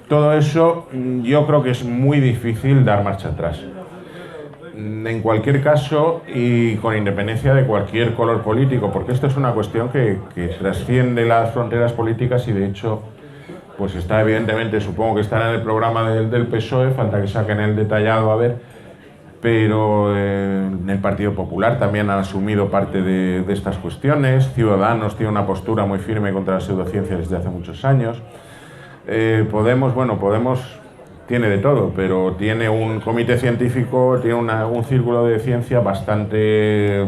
Todo eso yo creo que es muy difícil dar marcha atrás. En cualquier caso, y con independencia de cualquier color político, porque esto es una cuestión que trasciende las fronteras políticas y de hecho pues está evidentemente, supongo que estará en el programa del PSOE, falta que saquen el detallado a ver, pero en el Partido Popular también han asumido parte de estas cuestiones. Ciudadanos tiene una postura muy firme contra las pseudociencias desde hace muchos años. Podemos tiene de todo, pero tiene un comité científico, tiene un círculo de ciencia bastante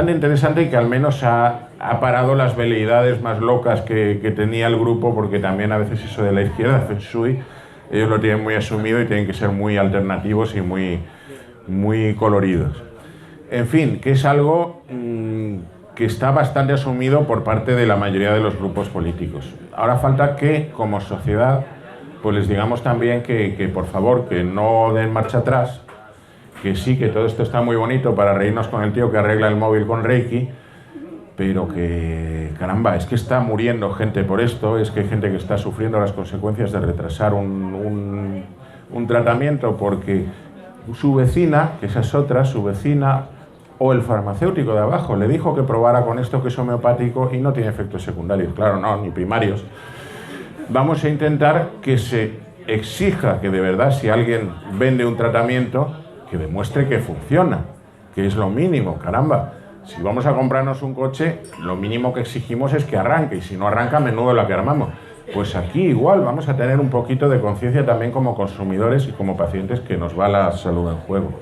interesante y que al menos ha parado las veleidades más locas que tenía el grupo, porque también a veces eso de la izquierda, Feng Shui, ellos lo tienen muy asumido y tienen que ser muy alternativos y muy coloridos. En fin, que es algo que está bastante asumido por parte de la mayoría de los grupos políticos. Ahora falta que, como sociedad, pues les digamos también que por favor, que no den marcha atrás, que sí, que todo esto está muy bonito para reírnos con el tío que arregla el móvil con Reiki, pero que, caramba, es que está muriendo gente por esto, es que hay gente que está sufriendo las consecuencias de retrasar un tratamiento porque su vecina, que esa es otra, su vecina o el farmacéutico de abajo le dijo que probara con esto que es homeopático y no tiene efectos secundarios, claro, no, ni primarios. Vamos a intentar que se exija que de verdad, si alguien vende un tratamiento, que demuestre que funciona, que es lo mínimo, caramba. Si vamos a comprarnos un coche, lo mínimo que exigimos es que arranque, y si no arranca, menudo la que armamos. Pues aquí igual vamos a tener un poquito de conciencia también como consumidores y como pacientes, que nos va la salud en juego.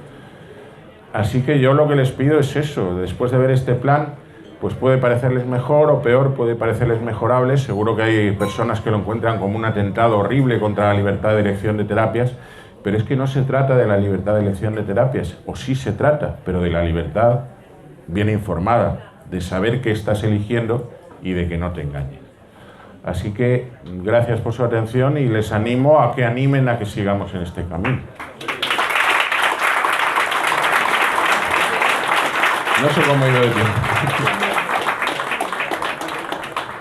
Así que yo lo que les pido es eso, después de ver este plan, pues puede parecerles mejor o peor, puede parecerles mejorable. Seguro que hay personas que lo encuentran como un atentado horrible contra la libertad de elección de terapias, pero es que no se trata de la libertad de elección de terapias, o sí se trata, pero de la libertad bien informada, de saber qué estás eligiendo y de que no te engañen. Así que gracias por su atención y les animo a que animen a que sigamos en este camino. No sé cómo he ido de tiempo.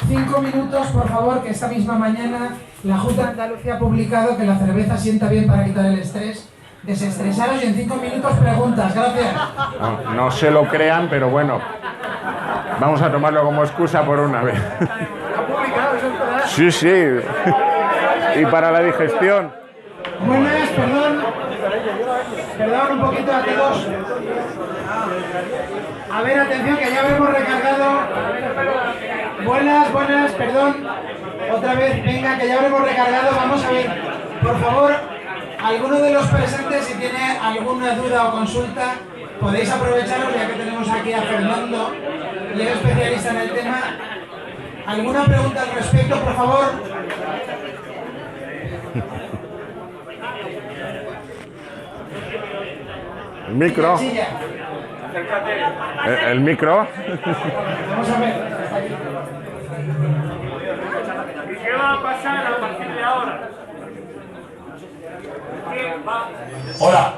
5 minutos, por favor, que esta misma mañana la Junta de Andalucía ha publicado que la cerveza sienta bien para quitar el estrés. Desestresaros y en 5 minutos preguntas. Gracias. No se lo crean, pero bueno, vamos a tomarlo como excusa por una vez. Sí, sí. Y para la digestión. Buenas, perdón. Perdón un poquito a todos. A ver, atención, que ya habremos recargado. Buenas, buenas, perdón. Otra vez, venga, que ya habremos recargado. Vamos a ver, por favor, alguno de los presentes, si tiene alguna duda o consulta, podéis aprovecharos, ya que tenemos aquí a Fernando, y es especialista en el tema. ¿Alguna pregunta al respecto, por favor? El micro. El micro. Vamos a ver. ¿Qué va a pasar a partir de ahora? Hola.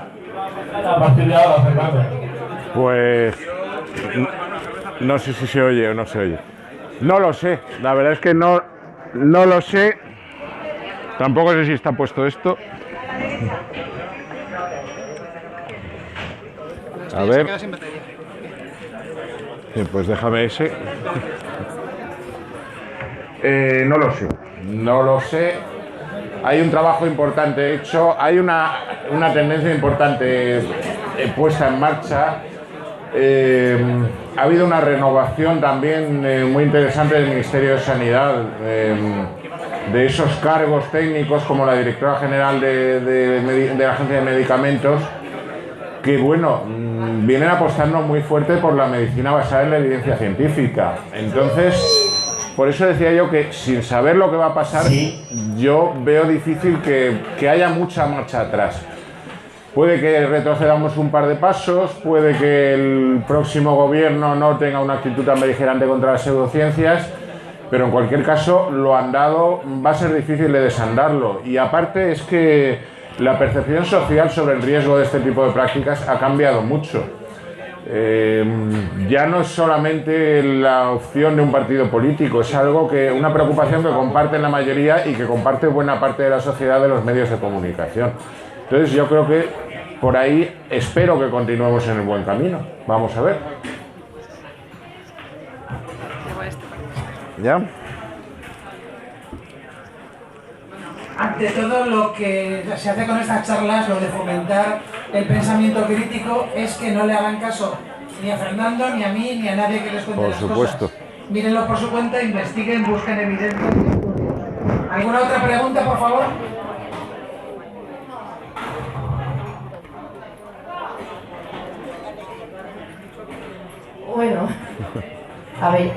A partir de ahora, Fernando. Pues no sé si se oye o no se oye. No lo sé, la verdad es que no lo sé. Tampoco sé si está puesto esto. A ver. Sí, pues déjame ese. No lo sé. No lo sé. Hay un trabajo importante hecho, hay una tendencia importante puesta en marcha. Ha habido una renovación también muy interesante del Ministerio de Sanidad, de esos cargos técnicos como la directora general de la Agencia de Medicamentos, que bueno, vienen apostando muy fuerte por la medicina basada en la evidencia científica. Entonces, por eso decía yo que sin saber lo que va a pasar, yo veo difícil que haya mucha marcha atrás. Puede que retrocedamos un par de pasos, puede que el próximo gobierno no tenga una actitud tan beligerante contra las pseudociencias, pero en cualquier caso lo andado va a ser difícil de desandarlo. Y aparte es que la percepción social sobre el riesgo de este tipo de prácticas ha cambiado mucho. Ya no es solamente la opción de un partido político, es una preocupación que comparten la mayoría y que comparte buena parte de la sociedad de los medios de comunicación. Entonces yo creo que por ahí espero que continuemos en el buen camino. Vamos a ver. ¿Ya? Ante todo, lo que se hace con estas charlas, lo de fomentar el pensamiento crítico, es que no le hagan caso ni a Fernando, ni a mí, ni a nadie que les cuente las cosas. Mírenlo por su cuenta, investiguen, busquen evidencias y estudios. ¿Alguna otra pregunta, por favor? Bueno, a ver,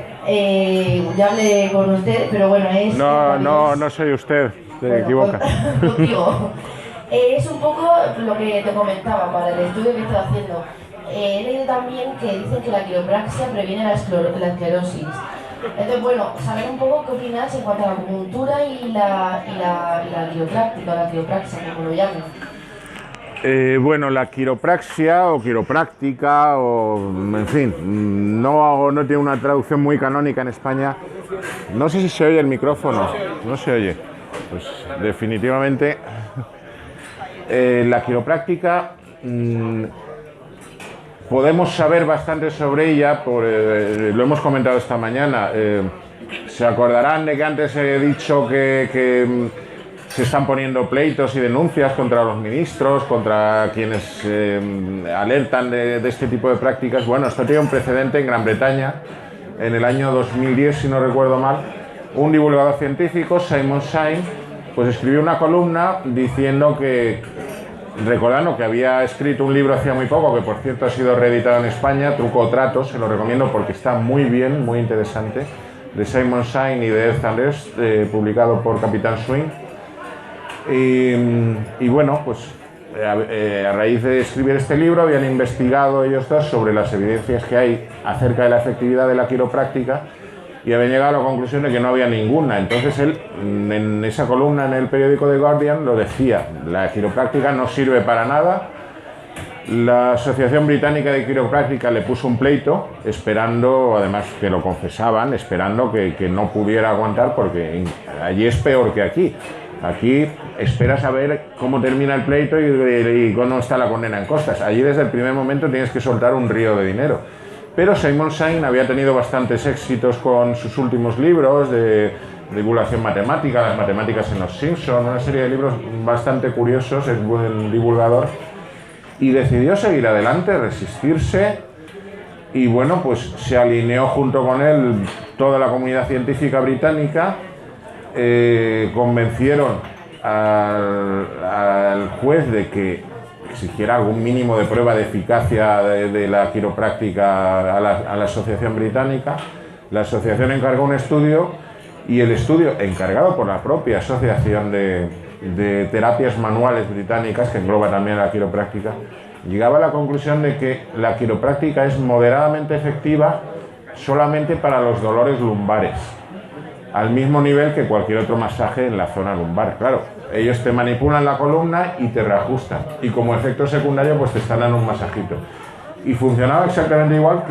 ya hablé con usted, pero bueno, es... No soy usted, te equivocas. Contigo. Es un poco lo que te comentaba para el estudio que estoy haciendo. He leído también que dicen que la quiropraxia previene la esclerosis. Entonces, bueno, saber un poco qué opinas en cuanto a la acupuntura y la quiropráctica, la quiropraxia, como lo llaman. Bueno, la quiropraxia o quiropráctica, o en fin, no tiene una traducción muy canónica en España. No sé si se oye el micrófono, no se oye. Pues definitivamente la quiropráctica podemos saber bastante sobre ella, lo hemos comentado esta mañana. Se acordarán de que antes he dicho que se están poniendo pleitos y denuncias contra los ministros, contra quienes alertan de este tipo de prácticas. Bueno, esto tiene un precedente en Gran Bretaña. En el año 2010, si no recuerdo mal, un divulgador científico, Simon Syme, pues escribió una columna diciendo que recordando que había escrito un libro hacía muy poco, que por cierto ha sido reeditado en España, Truco o Trato, se lo recomiendo porque está muy bien, muy interesante, de Simon Sain y de Ed Sanders, publicado por Capitán Swing. Y bueno, pues a raíz de escribir este libro habían investigado ellos dos sobre las evidencias que hay acerca de la efectividad de la quiropráctica y habían llegado a la conclusión de que no había ninguna. Entonces él, en esa columna en el periódico The Guardian, lo decía: la quiropráctica no sirve para nada. La Asociación Británica de Quiropráctica le puso un pleito, esperando, además que lo confesaban, esperando que no pudiera aguantar, porque allí es peor que aquí. Aquí esperas a ver cómo termina el pleito y cómo está la condena en costas. Allí desde el primer momento tienes que soltar un río de dinero. Pero Simon Sain había tenido bastantes éxitos con sus últimos libros de divulgación matemática, las matemáticas en los Simpson, una serie de libros bastante curiosos, es buen divulgador, y decidió seguir adelante, resistirse, y bueno, pues se alineó junto con él toda la comunidad científica británica. Convencieron al juez de que exigiera algún mínimo de prueba de eficacia de la quiropráctica a la asociación británica. La asociación encargó un estudio y el estudio, encargado por la propia asociación de terapias manuales británicas, que engloba también la quiropráctica, llegaba a la conclusión de que la quiropráctica es moderadamente efectiva solamente para los dolores lumbares, al mismo nivel que cualquier otro masaje en la zona lumbar. Claro, ellos te manipulan la columna y te reajustan, y como efecto secundario pues te están dando un masajito, y funcionaba exactamente igual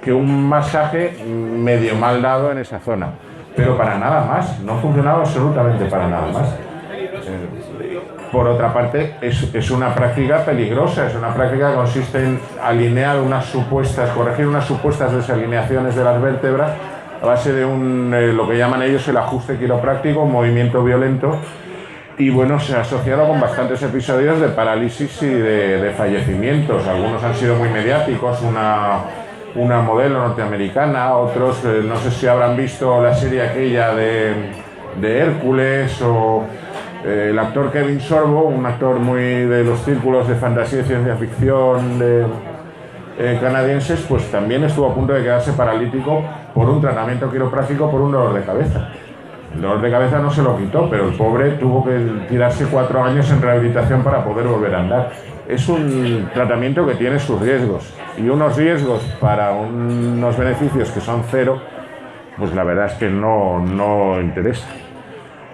que un masaje medio mal dado en esa zona, pero para nada más, no funcionaba absolutamente para nada más. Por otra parte, es una práctica peligrosa, es una práctica que consiste en alinear corregir unas supuestas desalineaciones de las vértebras a base de lo que llaman ellos el ajuste quiropráctico, un movimiento violento, y bueno, se ha asociado con bastantes episodios de parálisis y de fallecimientos. Algunos han sido muy mediáticos, una modelo norteamericana, otros, no sé si habrán visto la serie aquella de Hércules, o el actor Kevin Sorbo, un actor muy de los círculos de fantasía y ciencia ficción canadienses, pues también estuvo a punto de quedarse paralítico por un tratamiento quiropráctico por un dolor de cabeza. El dolor de cabeza no se lo quitó, pero el pobre tuvo que tirarse 4 años en rehabilitación para poder volver a andar. Es un tratamiento que tiene sus riesgos, y unos riesgos para unos beneficios que son cero, pues la verdad es que no interesa.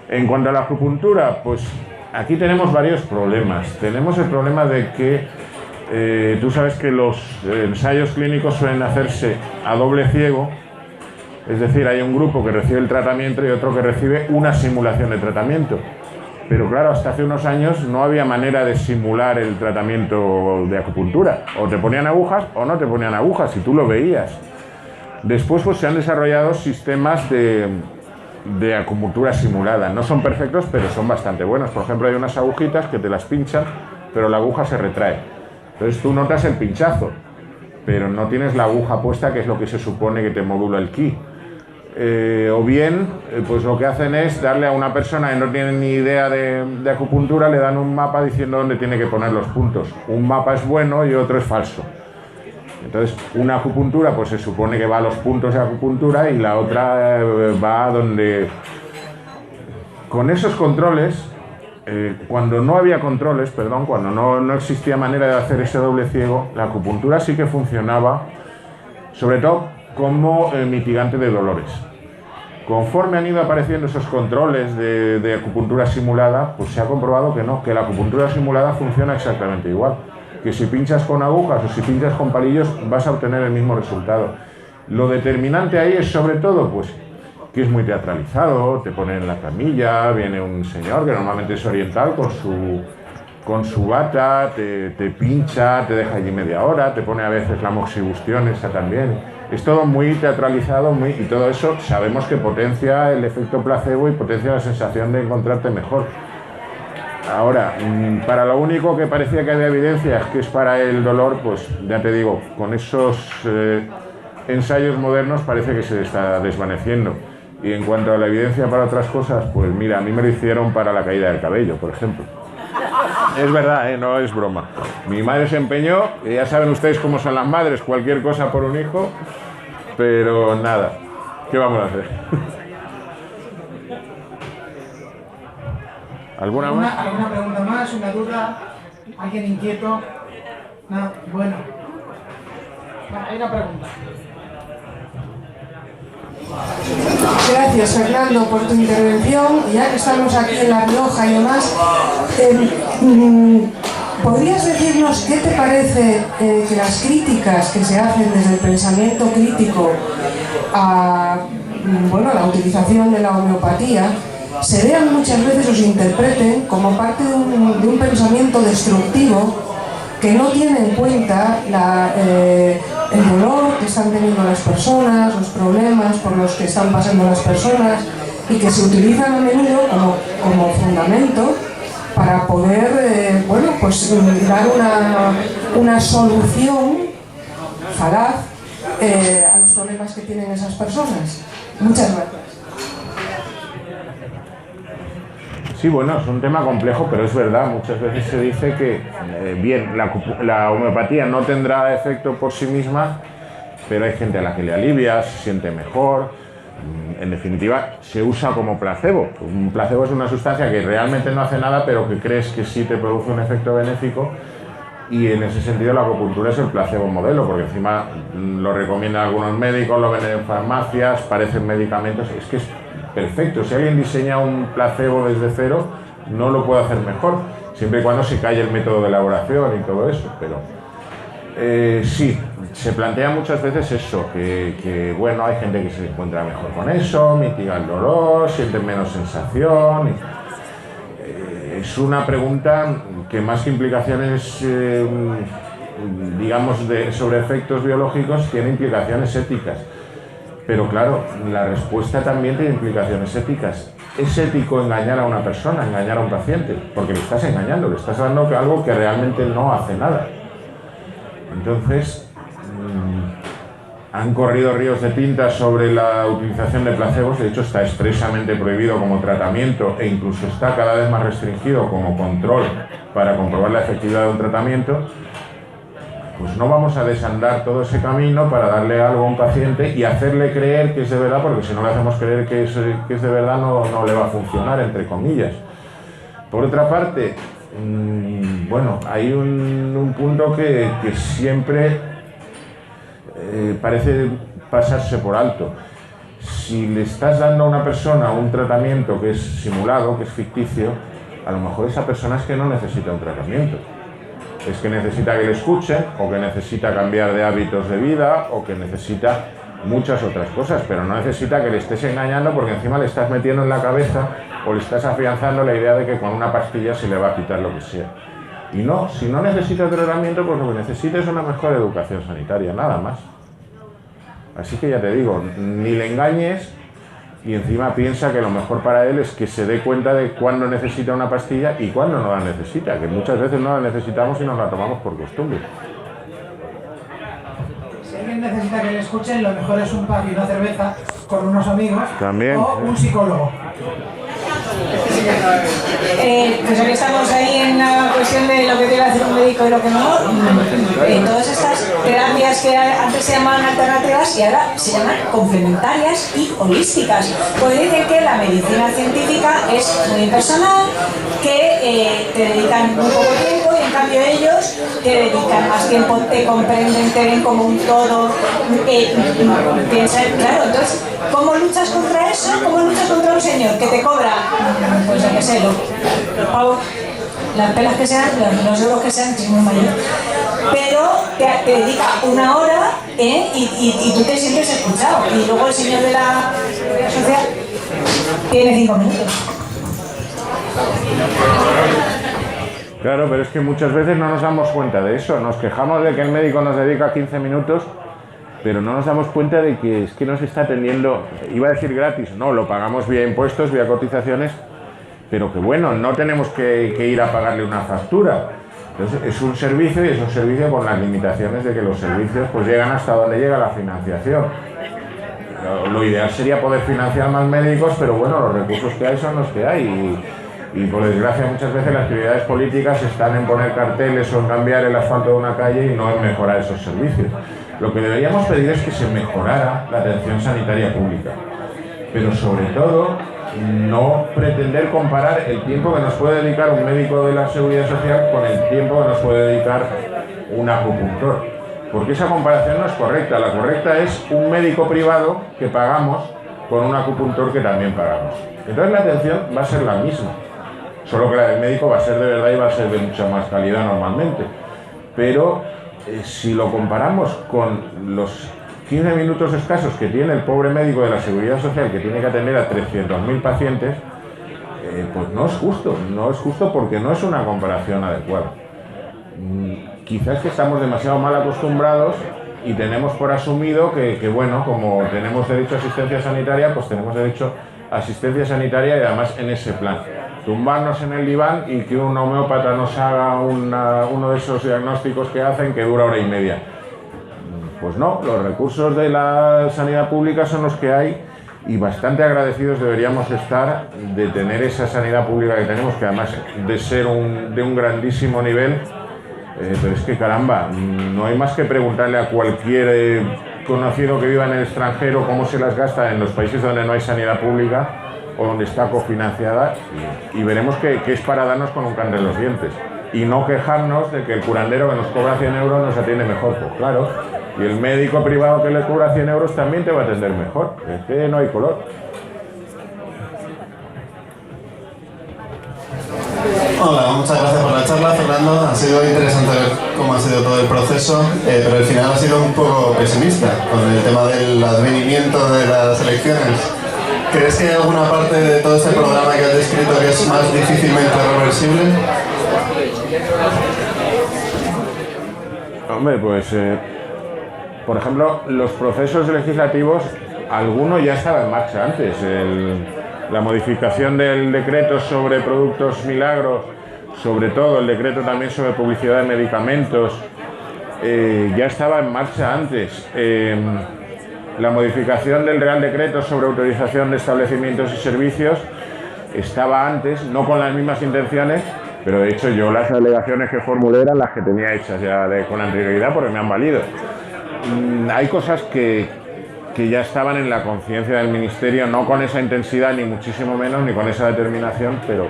En cuanto a la acupuntura, pues aquí tenemos varios problemas. Tenemos el problema de que tú sabes que los ensayos clínicos suelen hacerse a doble ciego, es decir, hay un grupo que recibe el tratamiento y otro que recibe una simulación de tratamiento. Pero claro, hasta hace unos años no había manera de simular el tratamiento de acupuntura. O te ponían agujas o no te ponían agujas, y tú lo veías. Después pues se han desarrollado sistemas de acupuntura simulada. No son perfectos, pero son bastante buenos. Por ejemplo, hay unas agujitas que te las pinchan, pero la aguja se retrae. Entonces tú notas el pinchazo, pero no tienes la aguja puesta, que es lo que se supone que te modula el ki. O bien, pues lo que hacen es darle a una persona que no tiene ni idea de acupuntura, le dan un mapa diciendo dónde tiene que poner los puntos. Un mapa es bueno y otro es falso. Entonces, una acupuntura pues se supone que va a los puntos de acupuntura, y la otra va a donde... Con esos controles, cuando no había controles, cuando no existía manera de hacer ese doble ciego, la acupuntura sí que funcionaba, sobre todo como mitigante de dolores. Conforme han ido apareciendo esos controles de acupuntura simulada, pues se ha comprobado que no, que la acupuntura simulada funciona exactamente igual. Que si pinchas con agujas o si pinchas con palillos vas a obtener el mismo resultado. Lo determinante ahí es sobre todo pues que es muy teatralizado, te ponen en la camilla, viene un señor que normalmente es oriental con su bata, te pincha, te deja allí media hora, te pone a veces la moxibustión esa también. Es todo muy teatralizado, y todo eso sabemos que potencia el efecto placebo y potencia la sensación de encontrarte mejor. Ahora, para lo único que parecía que había evidencias, que es para el dolor, pues ya te digo, con esos ensayos modernos parece que se está desvaneciendo. Y en cuanto a la evidencia para otras cosas, pues mira, a mí me lo hicieron para la caída del cabello, por ejemplo. Es verdad, no es broma. Mi madre se empeñó, y ya saben ustedes cómo son las madres, cualquier cosa por un hijo, pero nada, ¿qué vamos a hacer? ¿Alguna más? ¿Alguna pregunta más? ¿Una duda? ¿Alguien inquieto? No, bueno. Hay una pregunta. Gracias, Fernando, por tu intervención. Ya que estamos aquí en La Rioja y demás, ¿podrías decirnos qué te parece que las críticas que se hacen desde el pensamiento crítico a la utilización de la homeopatía se vean muchas veces o se interpreten como parte de un pensamiento destructivo que no tiene en cuenta el dolor que están teniendo las personas, los problemas por los que están pasando las personas, y que se utilizan a menudo como fundamento para poder dar una solución falaz a los problemas que tienen esas personas. Muchas gracias. Sí, bueno, es un tema complejo, pero es verdad, muchas veces se dice que, la homeopatía no tendrá efecto por sí misma, pero hay gente a la que le alivia, se siente mejor, en definitiva, se usa como placebo. Un placebo es una sustancia que realmente no hace nada, pero que crees que sí te produce un efecto benéfico, y en ese sentido la acupuntura es el placebo modelo, porque encima lo recomiendan algunos médicos, lo venden en farmacias, parecen medicamentos, es que es perfecto. Si alguien diseña un placebo desde cero, no lo puede hacer mejor, siempre y cuando se calle el método de elaboración y todo eso. Pero sí, se plantea muchas veces eso, que hay gente que se encuentra mejor con eso, mitiga el dolor, siente menos sensación. Es una pregunta que, más que implicaciones, sobre efectos biológicos, tiene implicaciones éticas. Pero claro, la respuesta también tiene implicaciones éticas. ¿Es ético engañar a una persona, engañar a un paciente? Porque le estás engañando, le estás dando algo que realmente no hace nada. Entonces, han corrido ríos de tinta sobre la utilización de placebos. De hecho, está expresamente prohibido como tratamiento, e incluso está cada vez más restringido como control para comprobar la efectividad de un tratamiento. Pues no vamos a desandar todo ese camino para darle algo a un paciente y hacerle creer que es de verdad, porque si no le hacemos creer que es de verdad, no le va a funcionar, entre comillas. Por otra parte, hay un punto que siempre parece pasarse por alto. Si le estás dando a una persona un tratamiento que es simulado, que es ficticio, a lo mejor esa persona es que no necesita un tratamiento. Es que necesita que le escuchen, o que necesita cambiar de hábitos de vida, o que necesita muchas otras cosas, pero no necesita que le estés engañando, porque encima le estás metiendo en la cabeza o le estás afianzando la idea de que con una pastilla se le va a quitar lo que sea. Y no, si no necesita tratamiento, pues lo que necesita es una mejor educación sanitaria, nada más. Así que ya te digo, ni le engañes, y encima piensa que lo mejor para él es que se dé cuenta de cuándo necesita una pastilla y cuándo no la necesita, que muchas veces no la necesitamos y nos la tomamos por costumbre. Si alguien necesita que le escuchen, lo mejor es un pub y una cerveza con unos amigos. También. O un psicólogo. Pues aquí estamos ahí en la cuestión de lo que debe hacer un médico y lo que no. Todas estas terapias que antes se llamaban alternativas y ahora se llaman complementarias y holísticas. Pues dicen que la medicina científica es muy personal, que te dedican muy poco tiempo, y en cambio ellos te dedican más tiempo, te comprenden, te ven como un todo, piensan, claro. Entonces, ¿cómo luchas contra eso? ¿Cómo luchas contra un señor que te cobra, pues yo qué sé, los pavos, las pelas que sean, los euros que sean, que es muy mayor, pero te dedica una hora, y tú te sientes escuchado, y luego el señor de la sociedad tiene 5 minutos. Claro, pero es que muchas veces no nos damos cuenta de eso. Nos quejamos de que el médico nos dedica 15 minutos, pero no nos damos cuenta de que es que nos está atendiendo, iba a decir gratis, no, lo pagamos vía impuestos, vía cotizaciones, pero que bueno, no tenemos que ir a pagarle una factura. Entonces es un servicio, y es un servicio con las limitaciones de que los servicios pues llegan hasta donde llega la financiación. Lo ideal sería poder financiar más médicos, pero bueno, los recursos que hay son los que hay, Y por desgracia muchas veces las prioridades políticas están en poner carteles o en cambiar el asfalto de una calle y no en mejorar esos servicios. Lo que deberíamos pedir es que se mejorara la atención sanitaria pública, pero sobre todo no pretender comparar el tiempo que nos puede dedicar un médico de la Seguridad Social con el tiempo que nos puede dedicar un acupuntor, porque esa comparación no es correcta. La correcta es un médico privado que pagamos con un acupuntor que también pagamos. Entonces la atención va a ser la misma, solo que la del médico va a ser de verdad y va a ser de mucha más calidad normalmente. Pero si lo comparamos con los 15 minutos escasos que tiene el pobre médico de la Seguridad Social, que tiene que atender a 300.000 pacientes, pues no es justo porque no es una comparación adecuada. Quizás que estamos demasiado mal acostumbrados y tenemos por asumido que bueno, como tenemos derecho a asistencia sanitaria, pues tenemos derecho a asistencia sanitaria y además en ese plan. Tumbarnos en el diván y que un homeópata nos haga uno de esos diagnósticos que hacen que dura hora y media. Pues no, los recursos de la sanidad pública son los que hay y bastante agradecidos deberíamos estar de tener esa sanidad pública que tenemos, que además de ser de un grandísimo nivel, pero es que caramba, no hay más que preguntarle a cualquier conocido que viva en el extranjero cómo se las gasta en los países donde no hay sanidad pública o donde está cofinanciada y veremos que es para darnos con un can de los dientes y no quejarnos de que el curandero que nos cobra 100 euros nos atiende mejor. Pues claro, y el médico privado que le cobra 100 euros también te va a atender mejor, es que no hay color. Hola, muchas gracias por la charla, Fernando. Ha sido interesante ver cómo ha sido todo el proceso, pero el final ha sido un poco pesimista con el tema del advenimiento de las elecciones. ¿Crees que hay alguna parte de todo este programa que has descrito que es más difícilmente reversible? Hombre, pues, por ejemplo, los procesos legislativos, alguno ya estaba en marcha antes. La modificación del decreto sobre productos milagros, sobre todo el decreto también sobre publicidad de medicamentos, ya estaba en marcha antes. La modificación del Real Decreto sobre autorización de establecimientos y servicios estaba antes, no con las mismas intenciones, pero de hecho yo las alegaciones que formulé eran las que tenía hechas ya con anterioridad porque me han valido. Hay cosas que ya estaban en la conciencia del Ministerio, no con esa intensidad ni muchísimo menos, ni con esa determinación, pero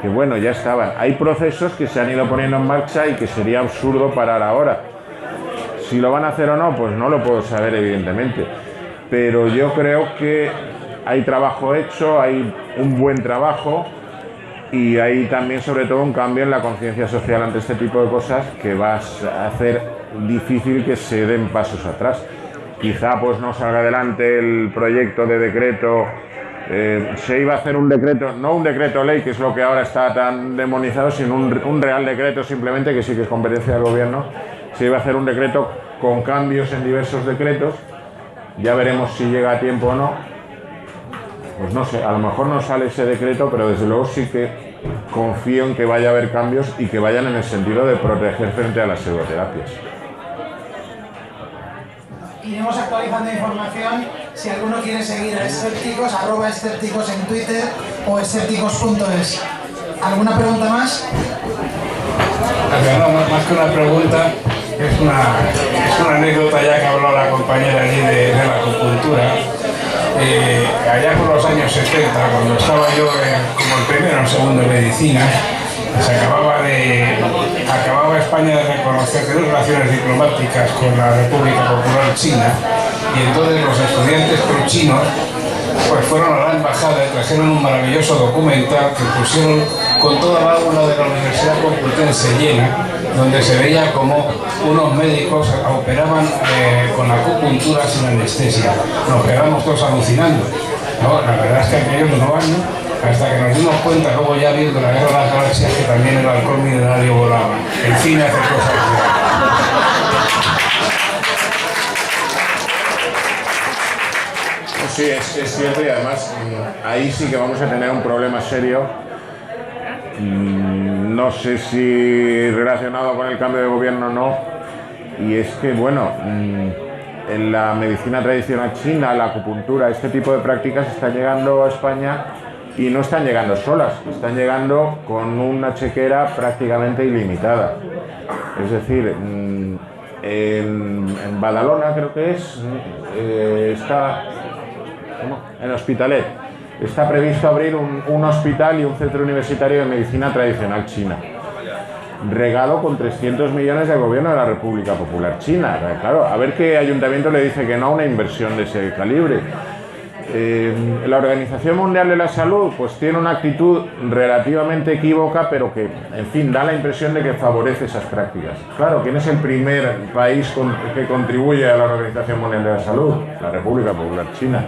que bueno, ya estaban. Hay procesos que se han ido poniendo en marcha y que sería absurdo parar ahora. Si lo van a hacer o no, pues no lo puedo saber evidentemente, pero yo creo que hay trabajo hecho, hay un buen trabajo y hay también sobre todo un cambio en la conciencia social ante este tipo de cosas que va a hacer difícil que se den pasos atrás. Quizá pues no salga adelante el proyecto de decreto, se iba a hacer un decreto, no un decreto ley que es lo que ahora está tan demonizado, sino un real decreto simplemente, que sí que es competencia del gobierno. Se iba a hacer un decreto con cambios en diversos decretos, ya veremos si llega a tiempo o no. Pues no sé, a lo mejor no sale ese decreto, pero desde luego sí que confío en que vaya a haber cambios y que vayan en el sentido de proteger frente a las pseudoterapias. Iremos actualizando información. Si alguno quiere seguir a Escépticos, @escépticos en Twitter o escépticos.es. ¿Alguna pregunta más? No, más que una pregunta, es una anécdota ya que habló la compañera allí de la acupuntura. Allá por los años 70, cuando estaba yo como el primero o segundo en medicina, acababa España de reconocer, tener relaciones diplomáticas con la República Popular China, y entonces los estudiantes pro-chinos pues fueron a la embajada y trajeron un maravilloso documental que pusieron con toda la aula de la Universidad Complutense llena, donde se veía como unos médicos operaban con acupuntura sin anestesia. Nos quedamos todos alucinando, ¿no? La verdad es que aquellos no años, hasta que nos dimos cuenta, luego ya viendo la Guerra de las Galaxias, que también el alcohol milenario volaba. El cine hace cosas buenas. Sí, es cierto, y además ahí sí que vamos a tener un problema serio. No sé si relacionado con el cambio de gobierno o no, y es que bueno, en la medicina tradicional china, la acupuntura, este tipo de prácticas están llegando a España Y no están llegando solas, están llegando con una chequera prácticamente ilimitada. Es decir, en Badalona creo que está, en Hospitalet, está previsto abrir un hospital y un centro universitario de medicina tradicional china, regalo con 300 millones del gobierno de la República Popular China. Claro, a ver qué ayuntamiento le dice que no a una inversión de ese calibre. La Organización Mundial de la Salud pues tiene una actitud relativamente equívoca, pero que, en fin, da la impresión de que favorece esas prácticas. Claro, ¿quién es el primer país que contribuye a la Organización Mundial de la Salud? La República Popular China.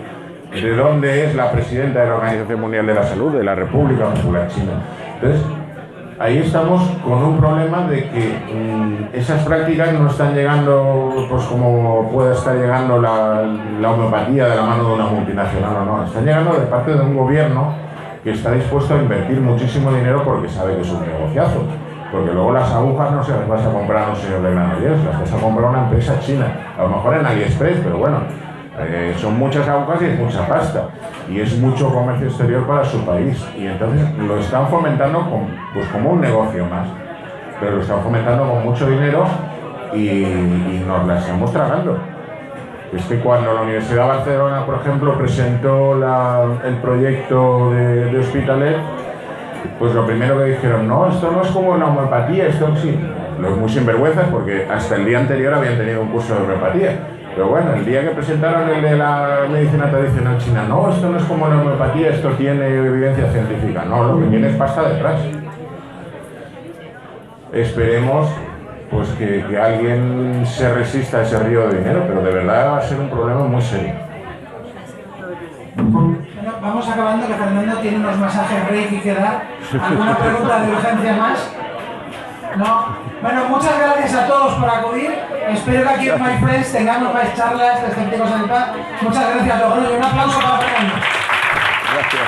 ¿De dónde es la presidenta de la Organización Mundial de la Salud? De la República Popular China. Entonces, ahí estamos con un problema de que esas prácticas no están llegando pues como puede estar llegando la homeopatía de la mano de una multinacional o no. Están llegando de parte de un gobierno que está dispuesto a invertir muchísimo dinero porque sabe que es un negociazo. Porque luego las agujas no se las vas a comprar a un señor de Granollers, las vas a comprar a una empresa china. A lo mejor en AliExpress, pero bueno, son muchas agujas y es mucha pasta. Y es mucho comercio exterior para su país. Y entonces lo están fomentando como un negocio más. Pero lo están fomentando con mucho dinero y nos la estamos tragando. Es que cuando la Universidad de Barcelona, por ejemplo, presentó el proyecto de Hospitalet, pues lo primero que dijeron, no, esto no es como la homeopatía, esto sí. Los muy sinvergüenzas, porque hasta el día anterior habían tenido un curso de homeopatía. Pero bueno, el día que presentaron el de la medicina tradicional china, no, esto no es como la homeopatía, esto tiene evidencia científica. No, lo que tiene es pasta detrás. Esperemos pues que alguien se resista a ese río de dinero, pero de verdad va a ser un problema muy serio. Bueno, vamos acabando, que Fernando tiene unos masajes Reiki que dar. ¿Alguna pregunta de urgencia más? No. Bueno, muchas gracias a todos por acudir. Espero que aquí en My Friends tengamos más charlas de Escépticos en Paz. Muchas gracias, Logroño, y un aplauso para Fernando. Gracias.